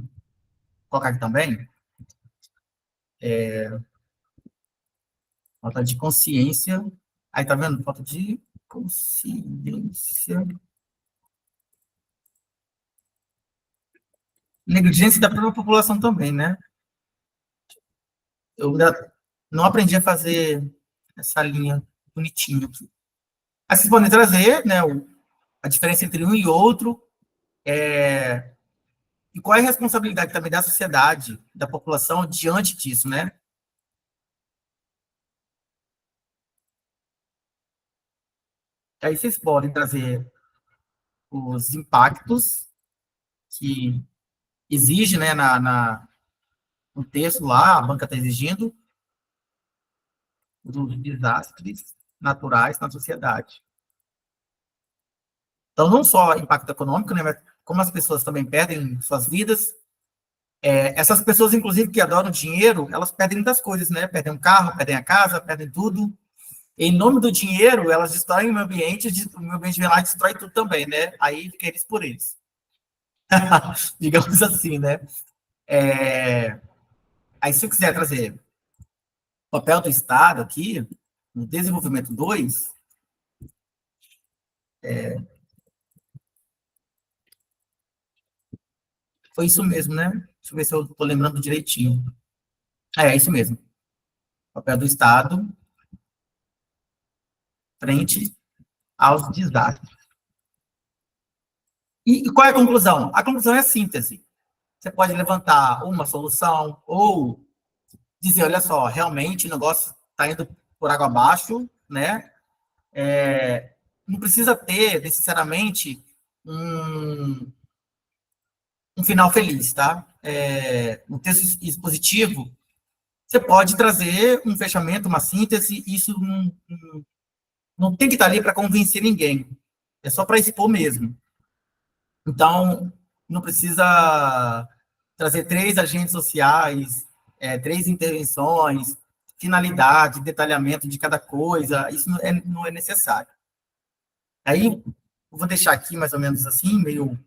colocar aqui também. Falta de consciência. Aí, tá vendo? Falta de consciência. Negligência da própria população também, né? Eu ainda não aprendi a fazer essa linha bonitinha aqui. Aí vocês podem trazer, né, a diferença entre um e outro, e qual é a responsabilidade também da sociedade, da população, diante disso, né? Aí vocês podem trazer os impactos que exige, né, no texto lá, a banca está exigindo, dos desastres naturais na sociedade. Então, não só impacto econômico, né, mas como as pessoas também perdem suas vidas. Essas pessoas, inclusive, que adoram dinheiro, elas perdem muitas coisas, né? Perdem um carro, perdem a casa, perdem tudo. Em nome do dinheiro, elas destroem o meio ambiente vem lá e destrói tudo também, né? Aí fica eles por eles. Digamos assim, né? Aí, se eu quiser trazer o papel do Estado aqui, no desenvolvimento 2, foi isso mesmo, né? Deixa eu ver se eu estou lembrando direitinho. É isso mesmo. O papel do Estado frente aos desastres. E qual é a conclusão? A conclusão é a síntese. Você pode levantar uma solução ou dizer, olha só, realmente o negócio está indo por água abaixo, né? Não precisa ter, necessariamente, um final feliz, tá? No texto expositivo, você pode trazer um fechamento, uma síntese, isso não tem que estar ali para convencer ninguém. É só para expor mesmo. Então, não precisa trazer 3 agentes sociais, 3 intervenções, finalidade, detalhamento de cada coisa, isso não é necessário. Aí, eu vou deixar aqui mais ou menos assim, meio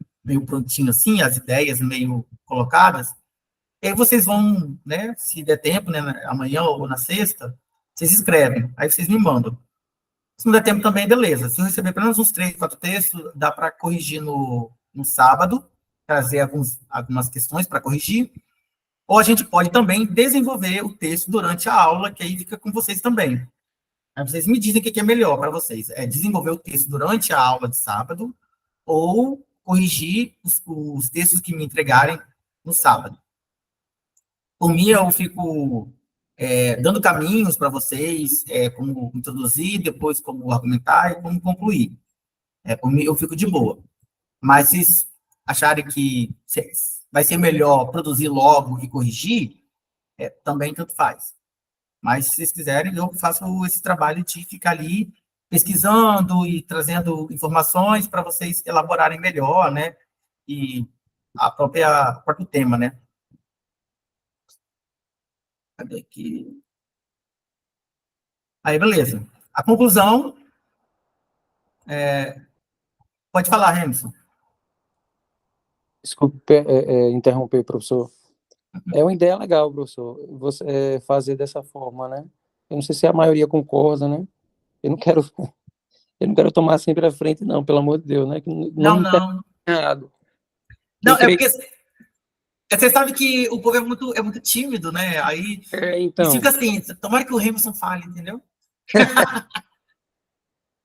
prontinho assim, as ideias meio colocadas, e aí vocês vão, né, se der tempo, né, amanhã ou na sexta, vocês escrevem, aí vocês me mandam. Se não der tempo também, beleza. Se eu receber pelo menos uns 3, 4 textos, dá para corrigir no sábado, trazer algumas questões para corrigir, ou a gente pode também desenvolver o texto durante a aula, que aí fica com vocês também. Aí vocês me dizem o que é melhor para vocês. É desenvolver o texto durante a aula de sábado, ou corrigir os textos que me entregarem no sábado. Por mim, eu fico dando caminhos para vocês, como introduzir, depois como argumentar e como concluir. Por mim, eu fico de boa. Mas se vocês acharem que vai ser melhor produzir logo e corrigir, também tanto faz. Mas se vocês quiserem, eu faço esse trabalho de ficar ali pesquisando e trazendo informações para vocês elaborarem melhor, né? E o próprio tema, né? Cadê aqui? Aí, beleza. A conclusão... Pode falar, Remson. Desculpe interromper, professor. É uma ideia legal, professor, você fazer dessa forma, né? Eu não sei se a maioria concorda, né? Eu não quero, eu não quero tomar sempre a frente, não, pelo amor de Deus, né? Que Não, me não. errado. Não, creio... porque você sabe que o povo é muito tímido, né? Aí então, fica assim, tomara que o Remson fale, entendeu?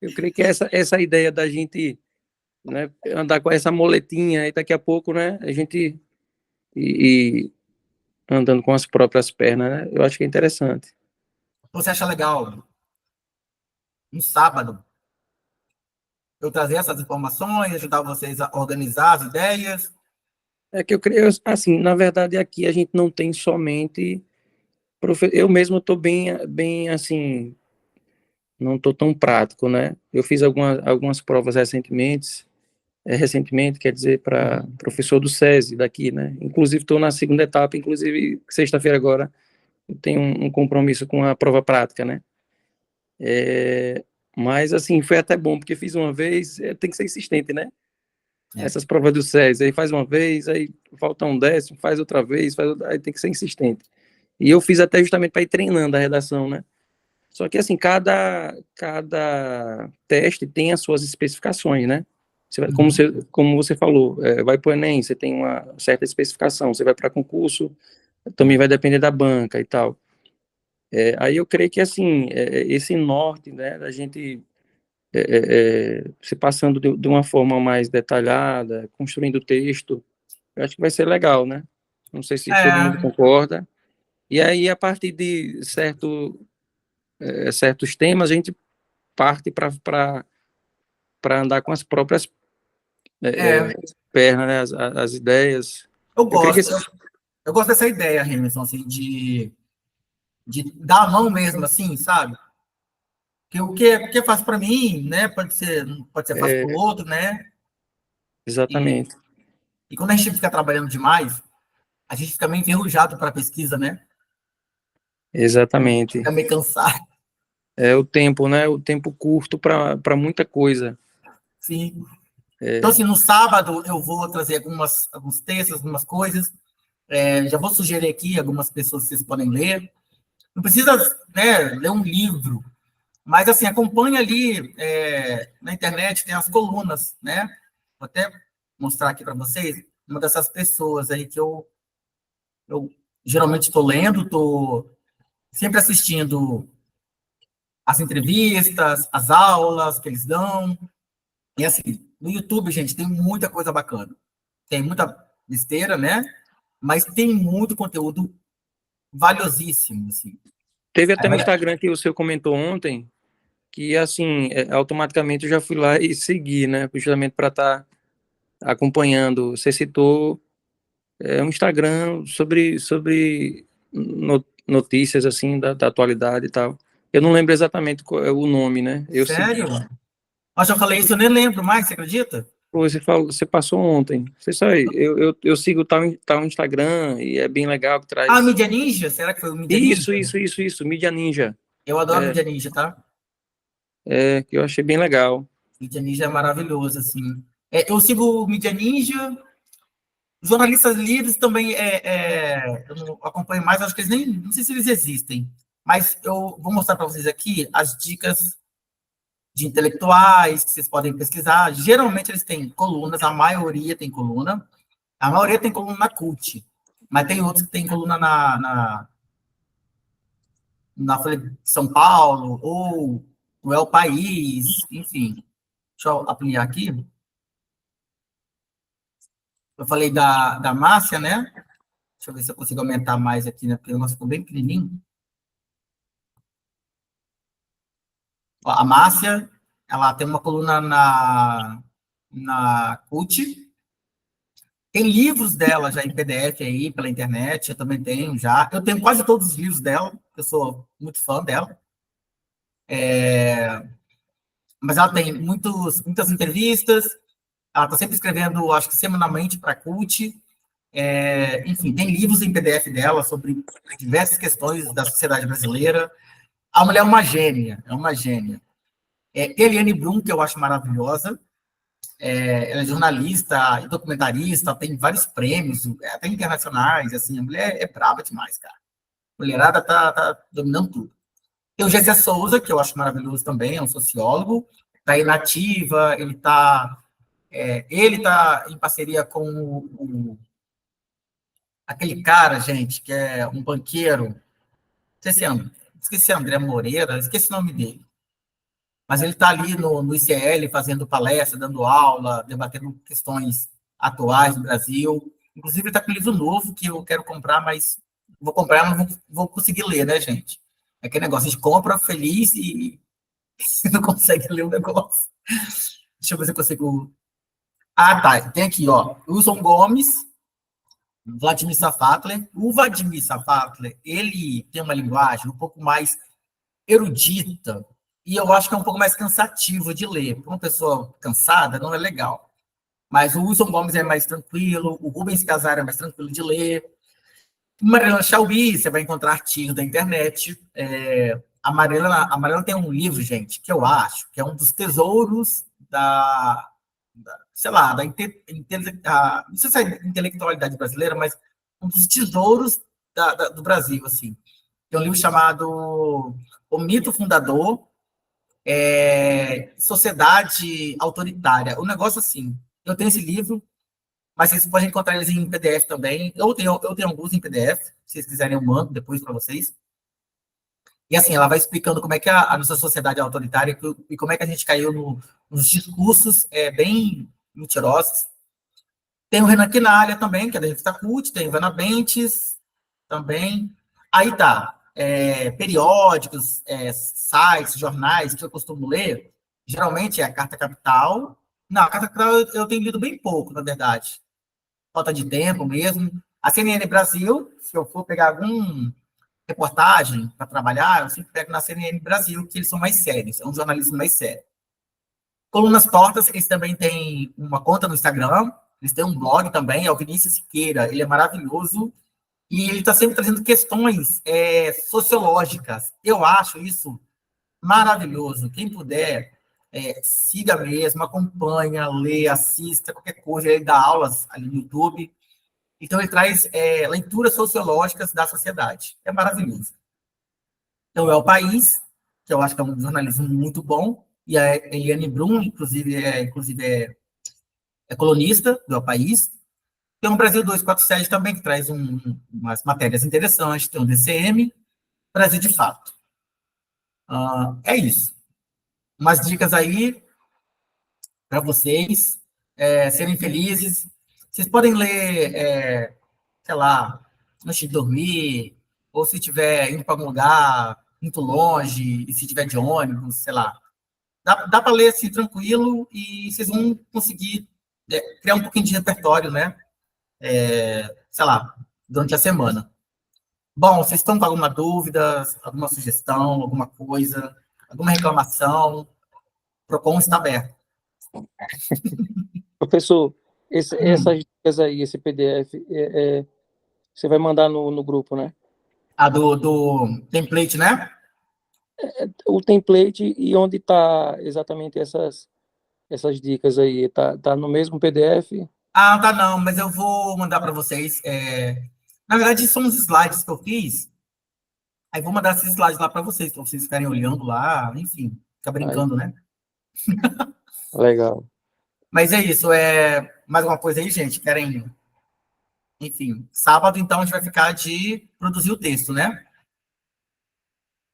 eu creio que essa ideia da gente, né, andar com essa moletinha e daqui a pouco, né, a gente andando com as próprias pernas, né? Eu acho que é interessante. Você acha legal, um sábado, eu trazer essas informações, ajudar vocês a organizar as ideias? É que eu creio, assim, na verdade, aqui a gente não tem somente. Eu mesmo estou bem, assim, não estou tão prático, né? Eu fiz algumas provas recentemente, quer dizer, para professor do SESI daqui, né? Inclusive, estou na segunda etapa, inclusive, sexta-feira agora, eu tenho um compromisso com a prova prática, né? Mas, assim, foi até bom, porque fiz uma vez, tem que ser insistente, né? É. Essas provas do SESI, aí faz uma vez, aí falta um décimo, faz outra vez, aí tem que ser insistente. E eu fiz até justamente para ir treinando a redação, né? Só que, assim, cada teste tem as suas especificações, né? Como você falou, vai para o Enem, você tem uma certa especificação, você vai para concurso, também vai depender da banca e tal. Aí eu creio que, assim, esse norte, né, da gente se passando de uma forma mais detalhada, construindo o texto, eu acho que vai ser legal, né? Não sei se todo mundo É, concorda. E aí, a partir de certos temas, a gente parte para andar com as próprias é, pernas, né? As ideias. eu Eu creio que gosto. Eu gosto dessa ideia, Remerson, assim, de dar a mão mesmo, assim, sabe? Que o que é fácil para mim, né? Pode ser fácil para o outro, né? E, exatamente, e quando a gente fica trabalhando demais, a gente fica meio enferrujado para a pesquisa, né? exatamente. Fica meio cansado. É o tempo, né? O tempo curto para muita coisa. Sim. Então, assim, no sábado eu vou trazer alguns textos, algumas coisas. Já vou sugerir aqui algumas pessoas que vocês podem ler. Não precisa, né, ler um livro, mas, assim, acompanha ali na internet, tem as colunas, né? Vou até mostrar aqui para vocês uma dessas pessoas aí que eu geralmente estou lendo, estou sempre assistindo as entrevistas, as aulas que eles dão. E, assim, no YouTube, gente, tem muita coisa bacana. Tem muita besteira, né? Mas tem muito conteúdo valiosíssimo, assim. Teve até no Instagram que o senhor comentou ontem, que, assim, automaticamente eu já fui lá e segui, né? Justamente para estar acompanhando. Você citou um Instagram sobre notícias, assim, da atualidade e tal. Eu não lembro exatamente qual é o nome, né? Eu segui. Sério? Nossa, eu falei isso, eu nem lembro mais, você acredita? Pô, você falou, você passou ontem. Você sabe, eu sigo tal Instagram e é bem legal que Ah, traz. Mídia Ninja? Será que foi o Mídia Isso, Ninja? isso, isso, isso, Mídia Ninja. Eu adoro É, Mídia Ninja, tá? que eu achei bem legal. Mídia Ninja é maravilhoso, assim. Eu sigo o Mídia Ninja, jornalistas livres também, eu não acompanho mais, acho que eles nem, não sei se eles existem, mas eu vou mostrar para vocês aqui as dicas de intelectuais que vocês podem pesquisar. Geralmente eles têm colunas, a maioria tem coluna na CUT, mas tem outros que têm coluna na Folha de São Paulo, ou no El País, enfim. Deixa eu ampliar aqui. Eu falei da Márcia, né? Deixa eu ver se eu consigo aumentar mais aqui, né? Porque o negócio ficou bem pequenininho. Ó, a Márcia, ela tem uma coluna na CUT. Tem livros dela já em PDF aí, pela internet, eu também tenho já. Eu tenho quase todos os livros dela, eu sou muito fã dela. Mas ela tem muitas entrevistas, ela está sempre escrevendo, acho que semanalmente, para a CUT. Enfim, tem livros em PDF dela sobre diversas questões da sociedade brasileira. A mulher é uma gênia. Eliane Brum, que eu acho maravilhosa, ela é jornalista e documentarista, tem vários prêmios, até internacionais, assim, a mulher é brava demais, cara. A mulherada tá dominando tudo. Tem o Gessé Souza, que eu acho maravilhoso também, é um sociólogo, está aí na ativa, ele tá em parceria com aquele cara, gente, que é um banqueiro, não sei se esqueci André Moreira, esqueci o nome dele, mas ele está ali no ICL fazendo palestra, dando aula, debatendo questões atuais no Brasil. Inclusive, ele está com um livro novo que eu quero comprar, mas vou comprar, mas não vou conseguir ler, né, gente? É aquele negócio, a gente compra feliz e não consegue ler o negócio. Deixa eu ver se eu consigo... Ah, tá, tem aqui, ó, Wilson Gomes, Vladimir Safatler. O Vladimir Safatler, ele tem uma linguagem um pouco mais erudita, e eu acho que é um pouco mais cansativo de ler. Para uma pessoa cansada, não é legal. Mas o Wilson Gomes é mais tranquilo, o Rubens Casar é mais tranquilo de ler. Mariana Chauí, você vai encontrar artigos da internet. A Mariana tem um livro, gente, que eu acho que é um dos tesouros sei lá, não sei se é intelectualidade brasileira, mas um dos tesouros do Brasil, assim. Tem um livro chamado O Mito Fundador, Sociedade Autoritária. Um negócio assim. Eu tenho esse livro, mas vocês podem encontrar eles em PDF também. Eu tenho alguns em PDF, se vocês quiserem eu mando depois para vocês. E assim, ela vai explicando como é que a nossa sociedade é autoritária e como é que a gente caiu nos discursos bem mentirosos. Tem o Renan Quinalha também, que é da revista CUT, tem o Ivana Bentes também. Aí tá, periódicos, sites, jornais que eu costumo ler, geralmente é a Carta Capital. Não, a Carta Capital eu tenho lido bem pouco, na verdade. Falta de tempo mesmo. A CNN Brasil, se eu for pegar algum reportagem para trabalhar, eu sempre pego na CNN Brasil, que eles são mais sérios, é um jornalismo mais sério. Colunas Tortas, eles também têm uma conta no Instagram, eles têm um blog também, é o Vinícius Siqueira, ele é maravilhoso, e ele está sempre trazendo questões sociológicas. Eu acho isso maravilhoso. Quem puder, siga mesmo, acompanha, lê, assista, qualquer coisa, ele dá aulas ali no YouTube. Então, ele traz leituras sociológicas da sociedade. É maravilhoso. Então, é o País, que eu acho que é um jornalismo muito bom, e a Eliane Brum, inclusive é colunista do El País. Tem o Brasil 247 também, que traz umas matérias interessantes. Tem o DCM, Brasil de Fato. É isso. Umas dicas aí para vocês serem felizes. Vocês podem ler, sei lá, antes de dormir, ou se estiver indo para algum lugar muito longe, e se estiver de ônibus, sei lá. Dá para ler assim, tranquilo, e vocês vão conseguir criar um pouquinho de repertório, né? Sei lá, durante a semana. Bom, vocês estão com alguma dúvida, alguma sugestão, alguma coisa, alguma reclamação? O Procon está aberto. Professor, essas dicas aí, esse PDF, você vai mandar no grupo, né? Do template, né? O template e onde está exatamente essas dicas aí? Tá no mesmo PDF? Ah, tá não, mas eu vou mandar para vocês. Na verdade, são os slides que eu fiz. Aí vou mandar esses slides lá para vocês ficarem olhando lá, enfim, ficar brincando, né? Legal. Mas é isso, mais alguma coisa aí, gente? Querem... Enfim, sábado, então, a gente vai ficar de produzir o texto, né?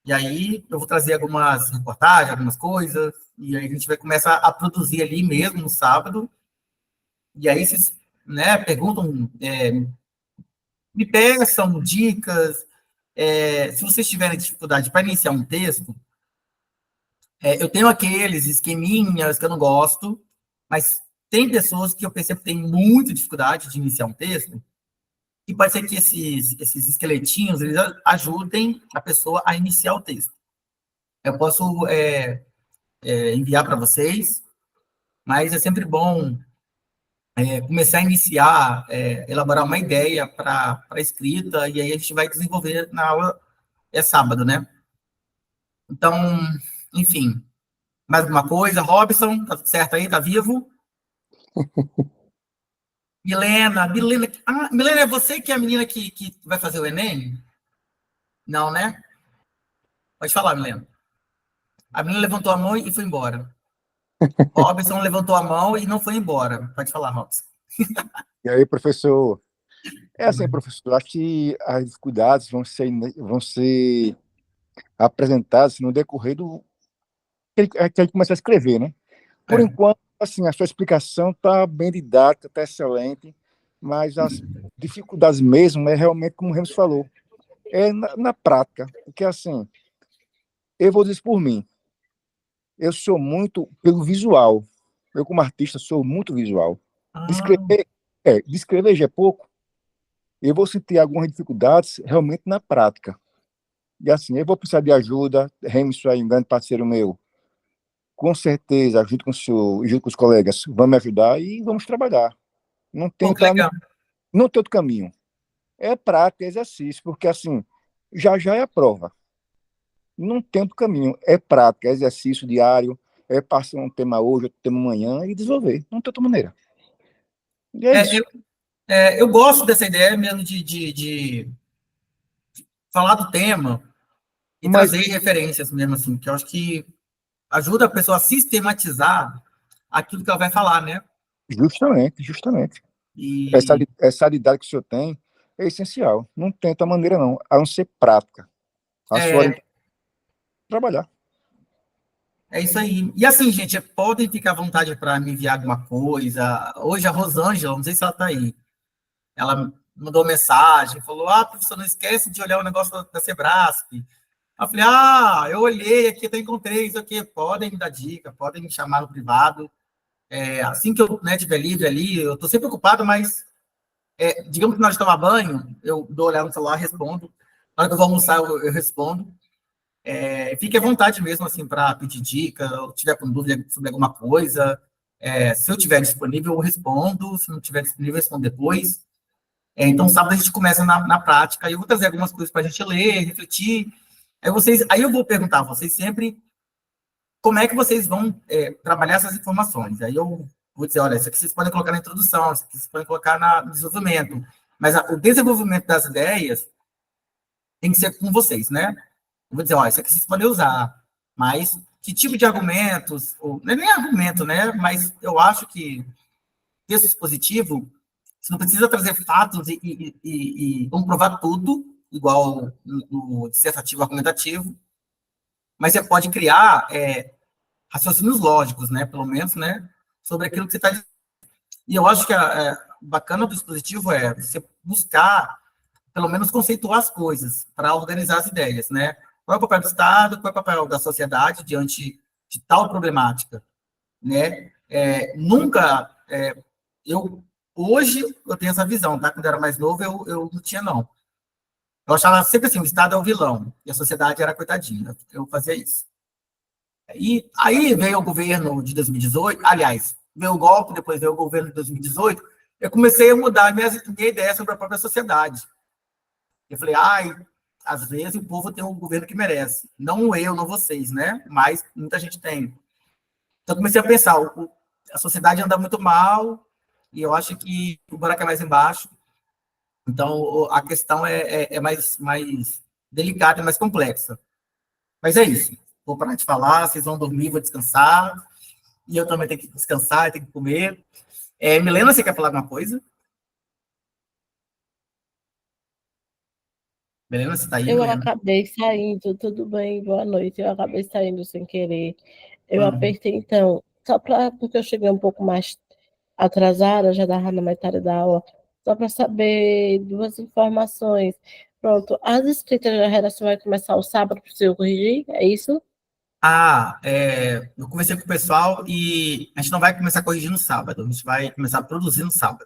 E aí eu vou trazer algumas reportagens, algumas coisas, e aí a gente vai começar a produzir ali mesmo no sábado. E aí vocês, né, perguntam, me peçam dicas. Se vocês tiverem dificuldade para iniciar um texto, eu tenho aqueles esqueminhas que eu não gosto, mas tem pessoas que eu percebo que têm muita dificuldade de iniciar um texto, e pode ser que esses esqueletinhos eles ajudem a pessoa a iniciar o texto. Eu posso enviar para vocês, mas é sempre bom começar a iniciar, elaborar uma ideia para a escrita, e aí a gente vai desenvolver na aula, sábado, né? Então, enfim, mais alguma coisa? Robson, tá tudo certo aí? Tá vivo? Milena, Milena, é você que é a menina que vai fazer o Enem? Não, né? Pode falar, Milena. A menina levantou a mão e foi embora. Robson levantou a mão e não foi embora. Pode falar, Robson. E aí, professor? Assim, professor, acho que as dificuldades vão ser apresentadas no decorrer do que ele começa a escrever, né? Por enquanto, assim, a sua explicação está bem didática, está excelente, mas as dificuldades mesmo é realmente como o Ramos falou, é na prática. Porque, assim, eu vou dizer por mim, eu sou muito pelo visual. Eu, como artista, sou muito visual. Ah, Descrever já é pouco. Eu vou sentir algumas dificuldades realmente na prática. E assim, eu vou precisar de ajuda. Remison é um grande parceiro meu. Com certeza, junto com o senhor, junto com os colegas, vamos me ajudar e vamos trabalhar. Não tem pô, que legal. não tem outro caminho. É prática, é exercício, porque assim, já é a prova. Não tem outro caminho. É prática, é exercício diário, é passar um tema hoje, outro tema amanhã e desenvolver. Não tem outra maneira. E é É, isso. eu gosto dessa ideia mesmo de falar do tema e Mas, trazer referências mesmo, assim, que eu acho que ajuda a pessoa a sistematizar aquilo que ela vai falar, né? justamente. E Essa habilidade que o senhor tem é essencial. Não tem outra maneira, não, a não ser prática. A sua hora é, de trabalhar. é isso aí. E assim, gente, podem ficar à vontade para me enviar alguma coisa. Hoje a Rosângela, não sei se ela está aí, ela mandou mensagem, falou: Ah, professor, não esquece de olhar o negócio da Sebrasp. Eu falei: Ah, eu olhei aqui, até encontrei isso aqui. Podem me dar dica, podem me chamar no privado. Assim que eu, né, tiver livre ali, eu estou sempre ocupado, mas digamos que na hora de tomar banho, eu dou olhar no celular, respondo. Na hora que eu vou almoçar, eu respondo. Fique à vontade mesmo, assim, para pedir dica, ou tiver com dúvida sobre alguma coisa. Se eu tiver disponível, eu respondo. Se não tiver disponível, eu respondo depois. Então, sábado a gente começa na prática. E eu vou trazer algumas coisas para a gente ler, refletir. Aí eu vou perguntar a vocês sempre como é que vocês vão trabalhar essas informações. Aí eu vou dizer, olha, isso aqui vocês podem colocar na introdução, isso aqui vocês podem colocar no desenvolvimento. Mas o desenvolvimento das ideias tem que ser com vocês, né? Eu vou dizer, ó, isso aqui vocês podem usar, mas que tipo de argumentos, ou, não é nem argumento, né? Mas eu acho que texto expositivo, você não precisa trazer fatos e comprovar tudo, igual no dissertativo argumentativo, mas você pode criar raciocínios lógicos, né? Pelo menos, né? Sobre aquilo que você está dizendo. E eu acho que o bacana do dispositivo é você buscar pelo menos conceituar as coisas, para organizar as ideias, né? Qual é o papel do Estado, qual é o papel da sociedade diante de tal problemática, né? Nunca, hoje eu tenho essa visão, tá? Quando eu era mais novo, eu não tinha, não. Eu achava sempre assim, o Estado é o vilão, e a sociedade era a coitadinha, eu fazia isso. E aí veio o governo de 2018, aliás, veio o golpe, depois veio o governo de 2018, eu comecei a mudar a minha ideia sobre a própria sociedade. Eu falei, às vezes o povo tem um governo que merece. Não eu, não vocês, né? Mas muita gente tem. Então, eu comecei a pensar, a sociedade anda muito mal, e eu acho que o buraco é mais embaixo. Então, a questão é mais delicada e mais complexa. Mas é isso. Vou parar de falar, vocês vão dormir, vou descansar. E eu também tenho que descansar, tenho que comer. Milena, você quer falar alguma coisa? Milena, você está aí, Eu Milena? acabei saindo, tudo bem, boa noite. Eu acabei saindo sem querer. Eu Uhum. apertei, então, porque eu cheguei um pouco mais atrasada, já dava na metade da aula, só para saber duas informações. Pronto, as escritas da redação vai começar o sábado para eu corrigir, é isso? Eu conversei com o pessoal e a gente não vai começar a corrigir no sábado, a gente vai começar a produzir no sábado,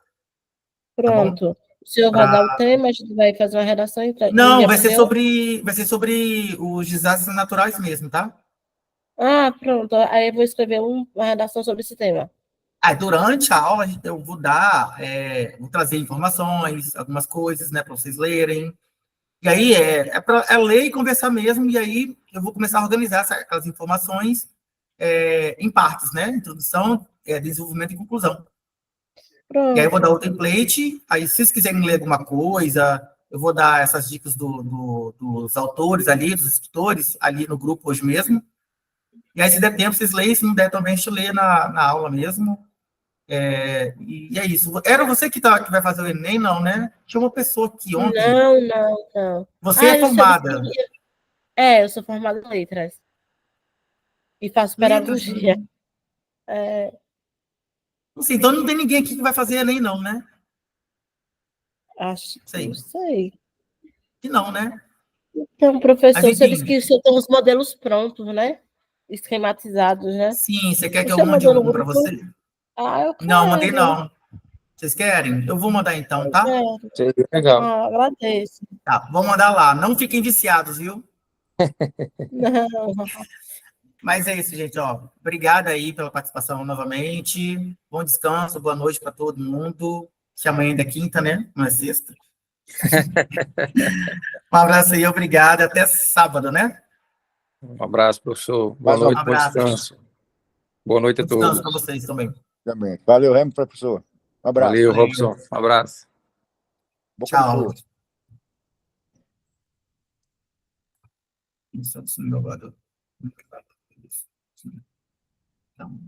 tá bom? Pronto. O senhor vai dar o tema, a gente vai fazer uma redação e Não, enviar vai para o ser senhor? sobre os desastres naturais mesmo, tá? Ah, pronto. Aí eu vou escrever uma redação sobre esse tema. Durante a aula eu vou vou trazer informações, algumas coisas, né, para vocês lerem. E aí é ler e conversar mesmo, e aí eu vou começar a organizar aquelas informações em partes, né? Introdução, desenvolvimento e conclusão. E aí eu vou dar Pronto. o template, aí se vocês quiserem ler alguma coisa, eu vou dar essas dicas dos autores ali, dos escritores, ali no grupo hoje mesmo. E aí, se der tempo, vocês leem, se não der também, a gente lê na aula mesmo. E é isso. Era você que vai fazer o Enem, não, né? Tinha uma pessoa aqui ontem. Não, não, não. Você é Ah, você disse formada. que... eu sou formada em letras e faço Letras. pedagogia. É, Assim, então não tem ninguém aqui que vai fazer Enem, não, né? acho, não Sei. sei. Que não, né? Então, Mas, professor, você disse enfim, que você tem os modelos prontos, né? Esquematizados, né? sim, você quer que eu Você mande mandou no um para grupo? você? Ah, eu Não, mandei quero. não. Vocês querem? Eu vou mandar então, Eu tá? quero. Seria legal. Ah, agradeço. Tá, vou mandar lá. Não fiquem viciados, viu? Não. Mas é isso, gente, ó. Obrigado aí pela participação novamente. Bom descanso, boa noite para todo mundo. Que amanhã ainda é quinta, né? Não é sexta. Um abraço aí, obrigado. Até sábado, né? Um abraço, professor. Boa Mais uma Um noite, bom abraço. descanso. Boa noite a Bom descanso para todos. vocês também. também. Valeu, Remo, professor. Um abraço. Valeu, Valeu. Robson. Um abraço. Boca do Tchau. povo. Isso, inovador. Então,